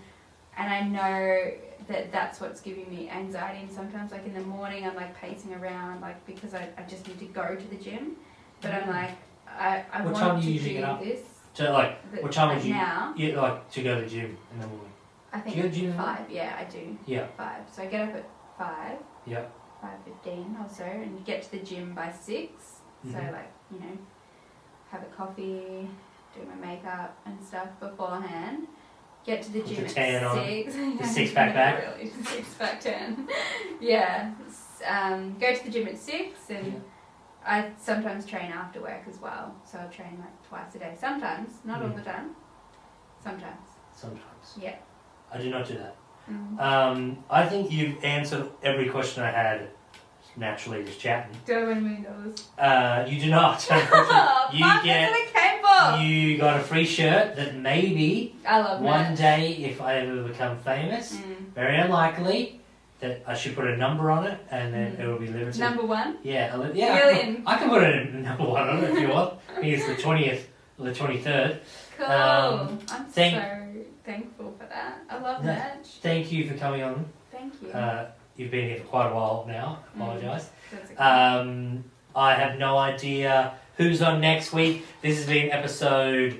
I know that's what's giving me anxiety. And sometimes like in the morning I'm like pacing around like because I just need to go to the gym, but I'm like I What want time do to you usually do get up? this. So like, what time would like you? now? Yeah, like to go to the gym in the morning. I Do you go to the gym think in the morning? 5. Yeah, I do. Yeah. 5. So I get up at 5. Yeah. 5:15 or so, and get to the gym by 6. So Mhm. like have a coffee, do my makeup and stuff beforehand. Get to the Put gym the at tan on, 6. the six-pack back. Really, 6-pack tan. Yeah. Go to the gym at 6, and I sometimes train after work as well. So I'll train like twice a day. Sometimes, not all the time. Sometimes. Sometimes. Yeah. I do not do that. Mm. I think you've answered every question I had naturally just chatting. Do I win $1 million? You do not. Oh, You fuck, get- that's what it came for! You got a free shirt that maybe I love one merch. day, if I ever become famous, very unlikely, that I should put a number on it and then it will be limited. Number 1? Yeah, Million. I can put a number 1 on it if you want. I think it's the 20th or the 23rd. Cool. Um, I'm thank- so thankful for that. I love No. merch. Thank you for coming on. Thank you. You've been here for quite a while now. I apologise. That's okay. I have no idea who's on next week. This has been episode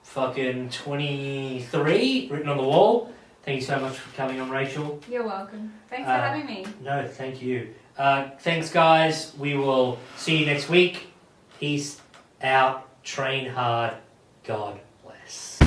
fucking 23, written on the wall. Thank you so much for coming on, Rachel. You're welcome. Thanks for having me. No, thank you. Thanks, guys. We will see you next week. Peace out. Train hard. God bless.